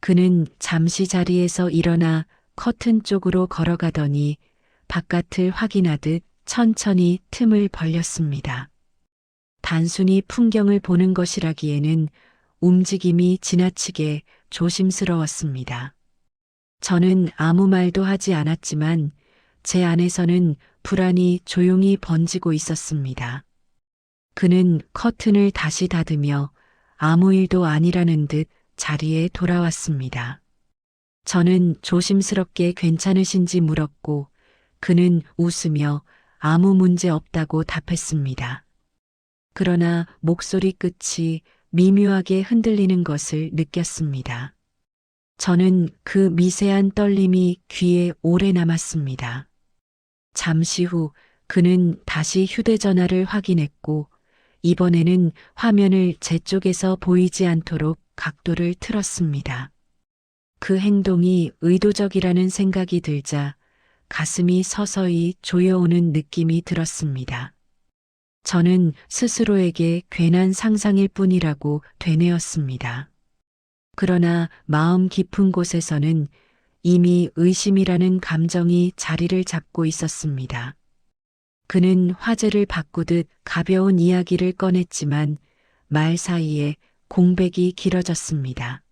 그는 잠시 자리에서 일어나 커튼 쪽으로 걸어가더니 바깥을 확인하듯 천천히 틈을 벌렸습니다. 단순히 풍경을 보는 것이라기에는 움직임이 지나치게 조심스러웠습니다. 저는 아무 말도 하지 않았지만 제 안에서는 불안이 조용히 번지고 있었습니다. 그는 커튼을 다시 닫으며 아무 일도 아니라는 듯 자리에 돌아왔습니다. 저는 조심스럽게 괜찮으신지 물었고 그는 웃으며 아무 문제 없다고 답했습니다. 그러나 목소리 끝이 미묘하게 흔들리는 것을 느꼈습니다. 저는 그 미세한 떨림이 귀에 오래 남았습니다. 잠시 후 그는 다시 휴대전화를 확인했고 이번에는 화면을 제 쪽에서 보이지 않도록 각도를 틀었습니다. 그 행동이 의도적이라는 생각이 들자 가슴이 서서히 조여오는 느낌이 들었습니다. 저는 스스로에게 괜한 상상일 뿐이라고 되뇌었습니다. 그러나 마음 깊은 곳에서는 이미 의심이라는 감정이 자리를 잡고 있었습니다. 그는 화제를 바꾸듯 가벼운 이야기를 꺼냈지만 말 사이에 공백이 길어졌습니다.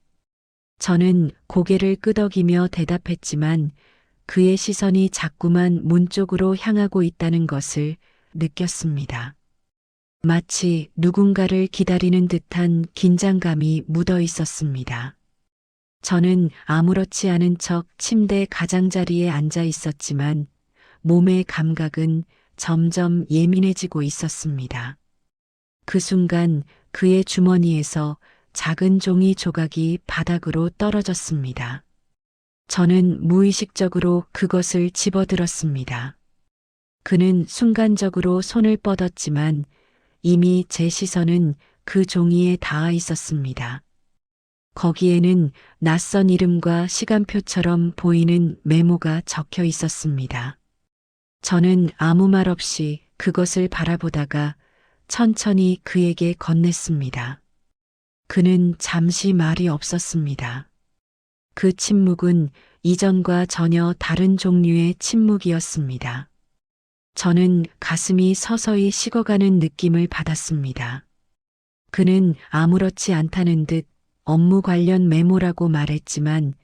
저는 고개를 끄덕이며 대답했지만 그의 시선이 자꾸만 문 쪽으로 향하고 있다는 것을 느꼈습니다. 마치 누군가를 기다리는 듯한 긴장감이 묻어 있었습니다. 저는 아무렇지 않은 척 침대 가장자리에 앉아 있었지만 몸의 감각은 점점 예민해지고 있었습니다. 그 순간 그의 주머니에서 작은 종이 조각이 바닥으로 떨어졌습니다. 저는 무의식적으로 그것을 집어들었습니다. 그는 순간적으로 손을 뻗었지만 이미 제 시선은 그 종이에 닿아 있었습니다. 거기에는 낯선 이름과 시간표처럼 보이는 메모가 적혀 있었습니다. 저는 아무 말 없이 그것을 바라보다가 천천히 그에게 건넸습니다. 그는 잠시 말이 없었습니다. 그 침묵은 이전과 전혀 다른 종류의 침묵이었습니다. 저는 가슴이 서서히 식어가는 느낌을 받았습니다. 그는 아무렇지 않다는 듯 업무 관련 메모라고 말했지만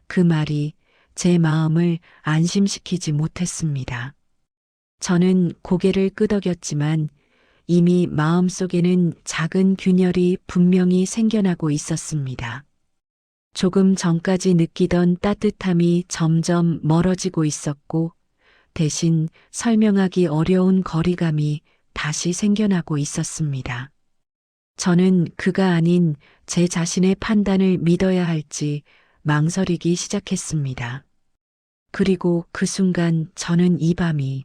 그 말이 제 마음을 안심시키지 못했습니다. 저는 고개를 끄덕였지만 이미 마음속에는 작은 균열이 분명히 생겨나고 있었습니다. 조금 전까지 느끼던 따뜻함이 점점 멀어지고 있었고 대신 설명하기 어려운 거리감이 다시 생겨나고 있었습니다. 저는 그가 아닌 제 자신의 판단을 믿어야 할지 망설이기 시작했습니다. 그리고 그 순간 저는 이 밤이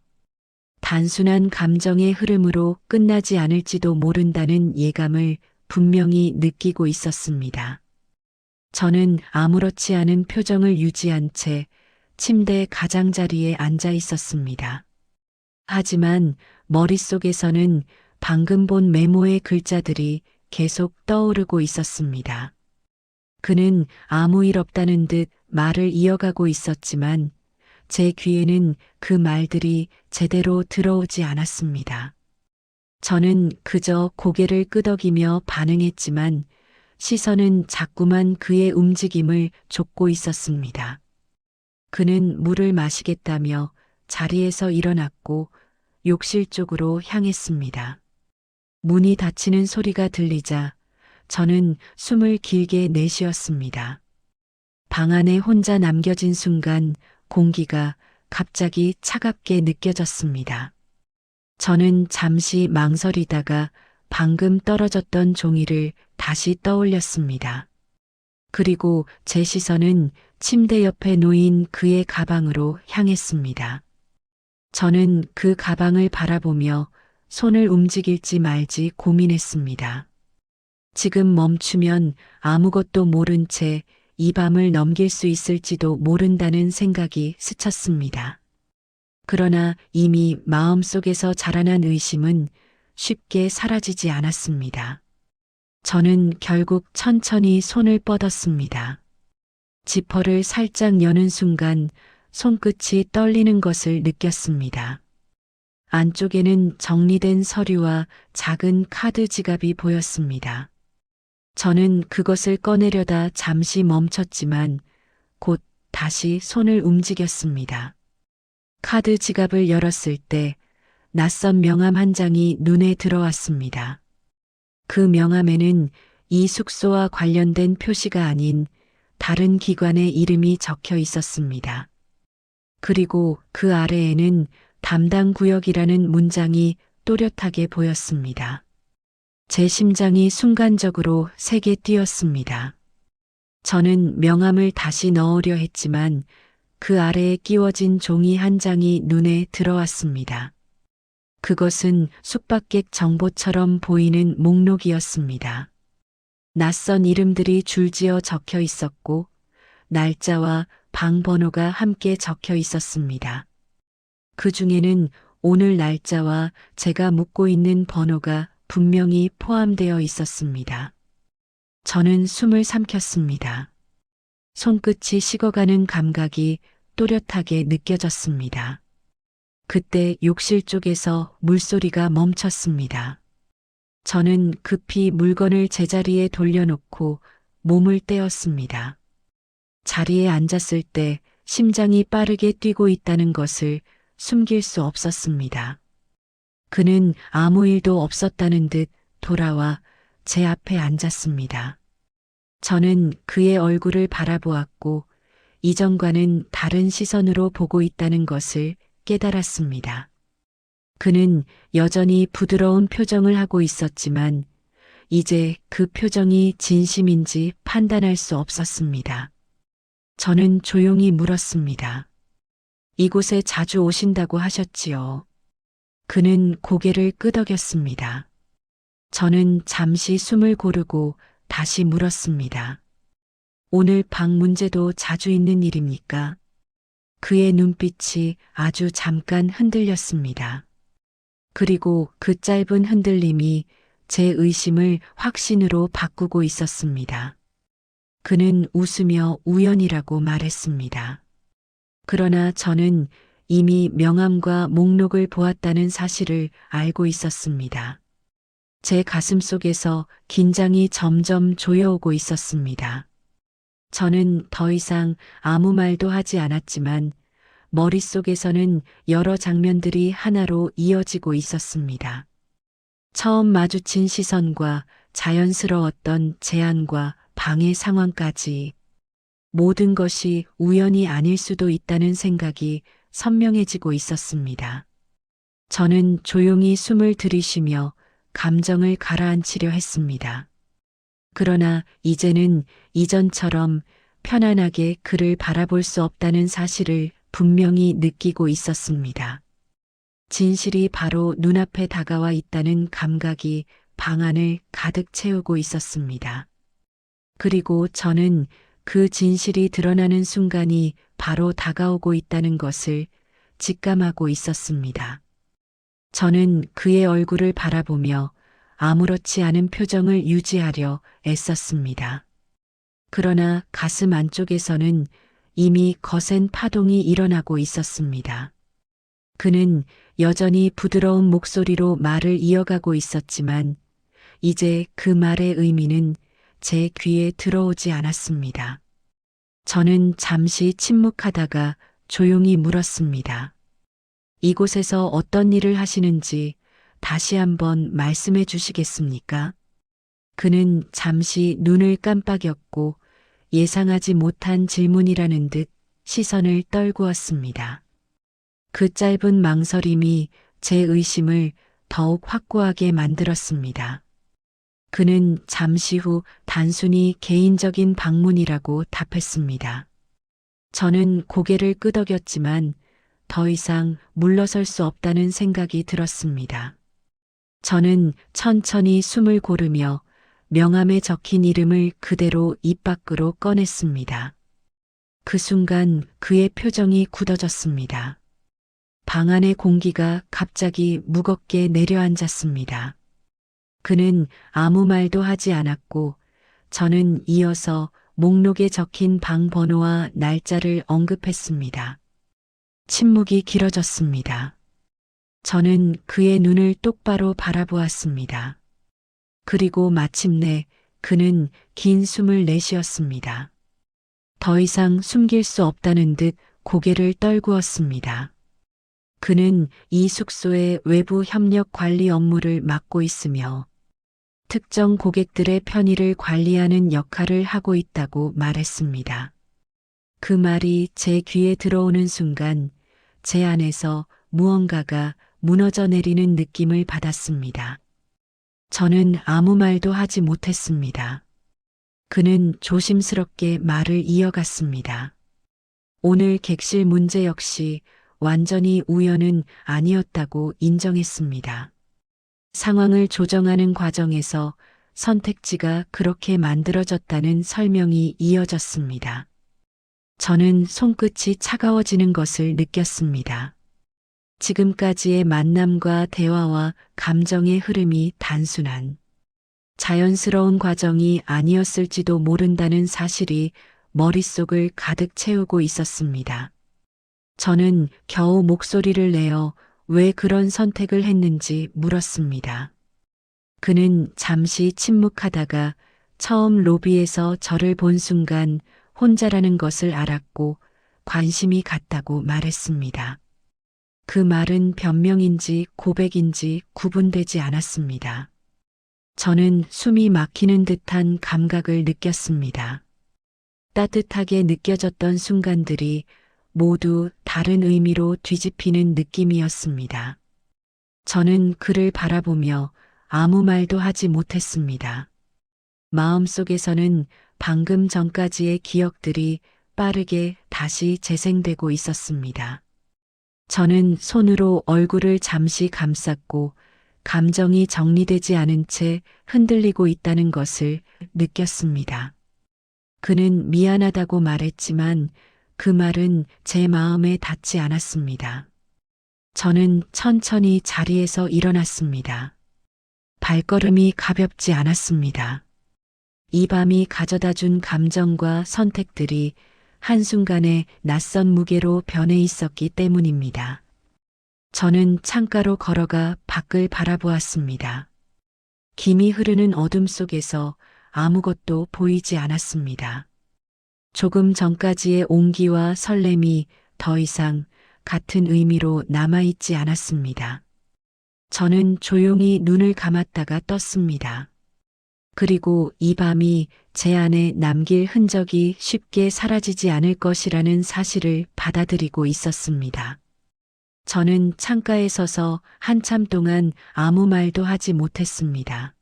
단순한 감정의 흐름으로 끝나지 않을지도 모른다는 예감을 분명히 느끼고 있었습니다. 저는 아무렇지 않은 표정을 유지한 채 침대 가장자리에 앉아 있었습니다. 하지만 머릿속에서는 방금 본 메모의 글자들이 계속 떠오르고 있었습니다. 그는 아무 일 없다는 듯 말을 이어가고 있었지만 제 귀에는 그 말들이 제대로 들어오지 않았습니다. 저는 그저 고개를 끄덕이며 반응했지만 시선은 자꾸만 그의 움직임을 좇고 있었습니다. 그는 물을 마시겠다며 자리에서 일어났고 욕실 쪽으로 향했습니다. 문이 닫히는 소리가 들리자 저는 숨을 길게 내쉬었습니다. 방 안에 혼자 남겨진 순간 공기가 갑자기 차갑게 느껴졌습니다. 저는 잠시 망설이다가 방금 떨어졌던 종이를 다시 떠올렸습니다. 그리고 제 시선은 침대 옆에 놓인 그의 가방으로 향했습니다. 저는 그 가방을 바라보며 손을 움직일지 말지 고민했습니다. 지금 멈추면 아무것도 모른 채 이 밤을 넘길 수 있을지도 모른다는 생각이 스쳤습니다. 그러나 이미 마음속에서 자라난 의심은 쉽게 사라지지 않았습니다. 저는 결국 천천히 손을 뻗었습니다. 지퍼를 살짝 여는 순간 손끝이 떨리는 것을 느꼈습니다. 안쪽에는 정리된 서류와 작은 카드 지갑이 보였습니다. 저는 그것을 꺼내려다 잠시 멈췄지만 곧 다시 손을 움직였습니다. 카드 지갑을 열었을 때 낯선 명함 한 장이 눈에 들어왔습니다. 그 명함에는 이 숙소와 관련된 표시가 아닌 다른 기관의 이름이 적혀 있었습니다. 그리고 그 아래에는 담당 구역이라는 문장이 또렷하게 보였습니다. 제 심장이 순간적으로 세게 뛰었습니다. 저는 명함을 다시 넣으려 했지만 그 아래에 끼워진 종이 한 장이 눈에 들어왔습니다. 그것은 숙박객 정보처럼 보이는 목록이었습니다. 낯선 이름들이 줄지어 적혀 있었고 날짜와 방 번호가 함께 적혀 있었습니다. 그 중에는 오늘 날짜와 제가 묵고 있는 번호가 분명히 포함되어 있었습니다. 저는 숨을 삼켰습니다. 손끝이 식어가는 감각이 또렷하게 느껴졌습니다. 그때 욕실 쪽에서 물소리가 멈췄습니다. 저는 급히 물건을 제자리에 돌려놓고 몸을 떼었습니다. 자리에 앉았을 때 심장이 빠르게 뛰고 있다는 것을 숨길 수 없었습니다. 그는 아무 일도 없었다는 듯 돌아와 제 앞에 앉았습니다. 저는 그의 얼굴을 바라보았고 이전과는 다른 시선으로 보고 있다는 것을 깨달았습니다. 그는 여전히 부드러운 표정을 하고 있었지만 이제 그 표정이 진심인지 판단할 수 없었습니다. 저는 조용히 물었습니다. 이곳에 자주 오신다고 하셨지요. 그는 고개를 끄덕였습니다. 저는 잠시 숨을 고르고 다시 물었습니다. 오늘 방 문제도 자주 있는 일입니까? 그의 눈빛이 아주 잠깐 흔들렸습니다. 그리고 그 짧은 흔들림이 제 의심을 확신으로 바꾸고 있었습니다. 그는 웃으며 우연이라고 말했습니다. 그러나 저는 이미 명함과 목록을 보았다는 사실을 알고 있었습니다. 제 가슴 속에서 긴장이 점점 조여오고 있었습니다. 저는 더 이상 아무 말도 하지 않았지만 머릿속에서는 여러 장면들이 하나로 이어지고 있었습니다. 처음 마주친 시선과 자연스러웠던 제안과 방해 상황까지 모든 것이 우연이 아닐 수도 있다는 생각이 선명해지고 있었습니다. 저는 조용히 숨을 들이쉬며 감정을 가라앉히려 했습니다. 그러나 이제는 이전처럼 편안하게 그를 바라볼 수 없다는 사실을 분명히 느끼고 있었습니다. 진실이 바로 눈앞에 다가와 있다는 감각이 방 안을 가득 채우고 있었습니다. 그리고 저는 그 진실이 드러나는 순간이 바로 다가오고 있다는 것을 직감하고 있었습니다. 저는 그의 얼굴을 바라보며 아무렇지 않은 표정을 유지하려 애썼습니다. 그러나 가슴 안쪽에서는 이미 거센 파동이 일어나고 있었습니다. 그는 여전히 부드러운 목소리로 말을 이어가고 있었지만 이제 그 말의 의미는 제 귀에 들어오지 않았습니다. 저는 잠시 침묵하다가 조용히 물었습니다. 이곳에서 어떤 일을 하시는지 다시 한번 말씀해 주시겠습니까? 그는 잠시 눈을 깜빡였고 예상하지 못한 질문이라는 듯 시선을 떨구었습니다. 그 짧은 망설임이 제 의심을 더욱 확고하게 만들었습니다. 그는 잠시 후 단순히 개인적인 방문이라고 답했습니다. 저는 고개를 끄덕였지만 더 이상 물러설 수 없다는 생각이 들었습니다. 저는 천천히 숨을 고르며 명함에 적힌 이름을 그대로 입 밖으로 꺼냈습니다. 그 순간 그의 표정이 굳어졌습니다. 방 안의 공기가 갑자기 무겁게 내려앉았습니다. 그는 아무 말도 하지 않았고 저는 이어서 목록에 적힌 방 번호와 날짜를 언급했습니다. 침묵이 길어졌습니다. 저는 그의 눈을 똑바로 바라보았습니다. 그리고 마침내 그는 긴 숨을 내쉬었습니다. 더 이상 숨길 수 없다는 듯 고개를 떨구었습니다. 그는 이 숙소의 외부 협력 관리 업무를 맡고 있으며 특정 고객들의 편의를 관리하는 역할을 하고 있다고 말했습니다. 그 말이 제 귀에 들어오는 순간 제 안에서 무언가가 무너져 내리는 느낌을 받았습니다. 저는 아무 말도 하지 못했습니다. 그는 조심스럽게 말을 이어갔습니다. 오늘 객실 문제 역시 완전히 우연은 아니었다고 인정했습니다. 상황을 조정하는 과정에서 선택지가 그렇게 만들어졌다는 설명이 이어졌습니다. 저는 손끝이 차가워지는 것을 느꼈습니다. 지금까지의 만남과 대화와 감정의 흐름이 단순한 자연스러운 과정이 아니었을지도 모른다는 사실이 머릿속을 가득 채우고 있었습니다. 저는 겨우 목소리를 내어 왜 그런 선택을 했는지 물었습니다. 그는 잠시 침묵하다가 처음 로비에서 저를 본 순간 혼자라는 것을 알았고 관심이 갔다고 말했습니다. 그 말은 변명인지 고백인지 구분되지 않았습니다. 저는 숨이 막히는 듯한 감각을 느꼈습니다. 따뜻하게 느껴졌던 순간들이 모두 다른 의미로 뒤집히는 느낌이었습니다. 저는 그를 바라보며 아무 말도 하지 못했습니다. 마음속에서는 방금 전까지의 기억들이 빠르게 다시 재생되고 있었습니다. 저는 손으로 얼굴을 잠시 감쌌고 감정이 정리되지 않은 채 흔들리고 있다는 것을 느꼈습니다. 그는 미안하다고 말했지만 그 말은 제 마음에 닿지 않았습니다. 저는 천천히 자리에서 일어났습니다. 발걸음이 가볍지 않았습니다. 이 밤이 가져다 준 감정과 선택들이 한순간에 낯선 무게로 변해 있었기 때문입니다. 저는 창가로 걸어가 밖을 바라보았습니다. 김이 흐르는 어둠 속에서 아무것도 보이지 않았습니다. 조금 전까지의 온기와 설렘이 더 이상 같은 의미로 남아있지 않았습니다. 저는 조용히 눈을 감았다가 떴습니다. 그리고 이 밤이 제 안에 남길 흔적이 쉽게 사라지지 않을 것이라는 사실을 받아들이고 있었습니다. 저는 창가에 서서 한참 동안 아무 말도 하지 못했습니다.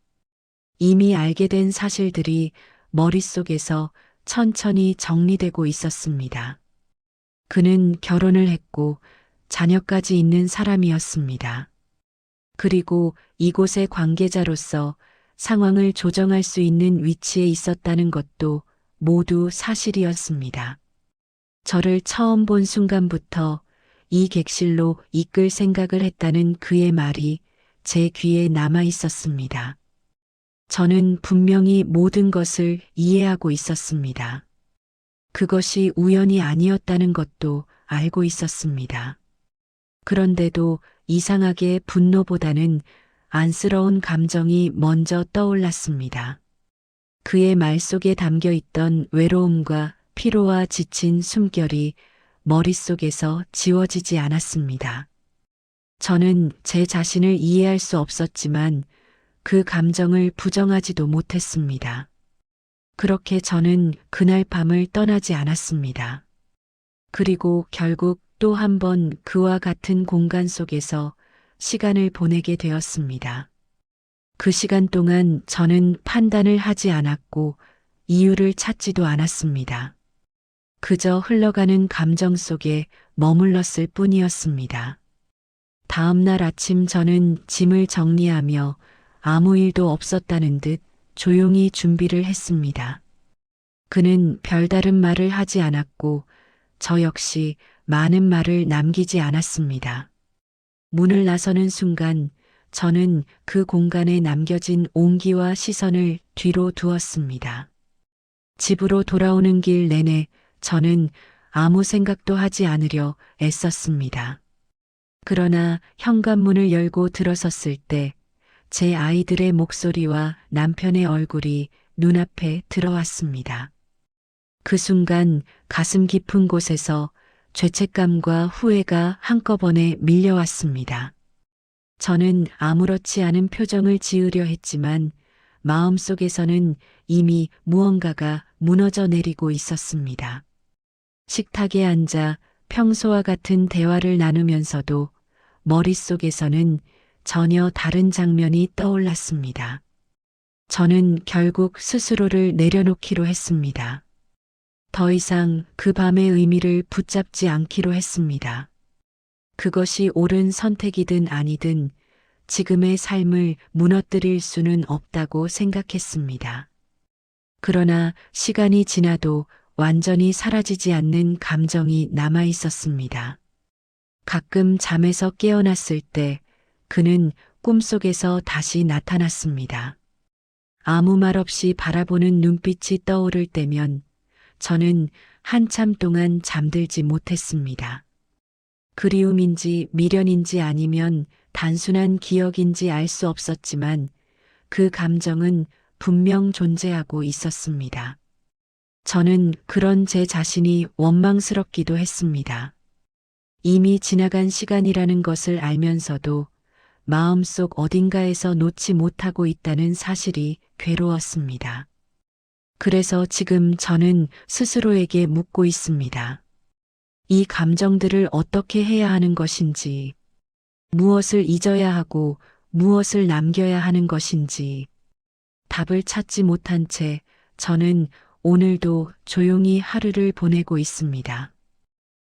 이미 알게 된 사실들이 머릿속에서 천천히 정리되고 있었습니다. 그는 결혼을 했고 자녀까지 있는 사람이었습니다. 그리고 이곳의 관계자로서 상황을 조정할 수 있는 위치에 있었다는 것도 모두 사실이었습니다. 저를 처음 본 순간부터 이 객실로 이끌 생각을 했다는 그의 말이 제 귀에 남아 있었습니다. 저는 분명히 모든 것을 이해하고 있었습니다. 그것이 우연이 아니었다는 것도 알고 있었습니다. 그런데도 이상하게 분노보다는 안쓰러운 감정이 먼저 떠올랐습니다. 그의 말 속에 담겨 있던 외로움과 피로와 지친 숨결이 머릿속에서 지워지지 않았습니다. 저는 제 자신을 이해할 수 없었지만 그 감정을 부정하지도 못했습니다. 그렇게 저는 그날 밤을 떠나지 않았습니다. 그리고 결국 또 한 번 그와 같은 공간 속에서 시간을 보내게 되었습니다. 그 시간 동안 저는 판단을 하지 않았고 이유를 찾지도 않았습니다. 그저 흘러가는 감정 속에 머물렀을 뿐이었습니다. 다음 날 아침 저는 짐을 정리하며 아무 일도 없었다는 듯 조용히 준비를 했습니다. 그는 별다른 말을 하지 않았고 저 역시 많은 말을 남기지 않았습니다. 문을 나서는 순간 저는 그 공간에 남겨진 온기와 시선을 뒤로 두었습니다. 집으로 돌아오는 길 내내 저는 아무 생각도 하지 않으려 애썼습니다. 그러나 현관문을 열고 들어섰을 때 제 아이들의 목소리와 남편의 얼굴이 눈앞에 들어왔습니다. 그 순간 가슴 깊은 곳에서 죄책감과 후회가 한꺼번에 밀려왔습니다. 저는 아무렇지 않은 표정을 지으려 했지만 마음속에서는 이미 무언가가 무너져 내리고 있었습니다. 식탁에 앉아 평소와 같은 대화를 나누면서도 머릿속에서는 전혀 다른 장면이 떠올랐습니다. 저는 결국 스스로를 내려놓기로 했습니다. 더 이상 그 밤의 의미를 붙잡지 않기로 했습니다. 그것이 옳은 선택이든 아니든 지금의 삶을 무너뜨릴 수는 없다고 생각했습니다. 그러나 시간이 지나도 완전히 사라지지 않는 감정이 남아 있었습니다. 가끔 잠에서 깨어났을 때 그는 꿈속에서 다시 나타났습니다. 아무 말 없이 바라보는 눈빛이 떠오를 때면 저는 한참 동안 잠들지 못했습니다. 그리움인지 미련인지 아니면 단순한 기억인지 알 수 없었지만 그 감정은 분명 존재하고 있었습니다. 저는 그런 제 자신이 원망스럽기도 했습니다. 이미 지나간 시간이라는 것을 알면서도 마음속 어딘가에서 놓지 못하고 있다는 사실이 괴로웠습니다. 그래서 지금 저는 스스로에게 묻고 있습니다. 이 감정들을 어떻게 해야 하는 것인지, 무엇을 잊어야 하고 무엇을 남겨야 하는 것인지, 답을 찾지 못한 채 저는 오늘도 조용히 하루를 보내고 있습니다.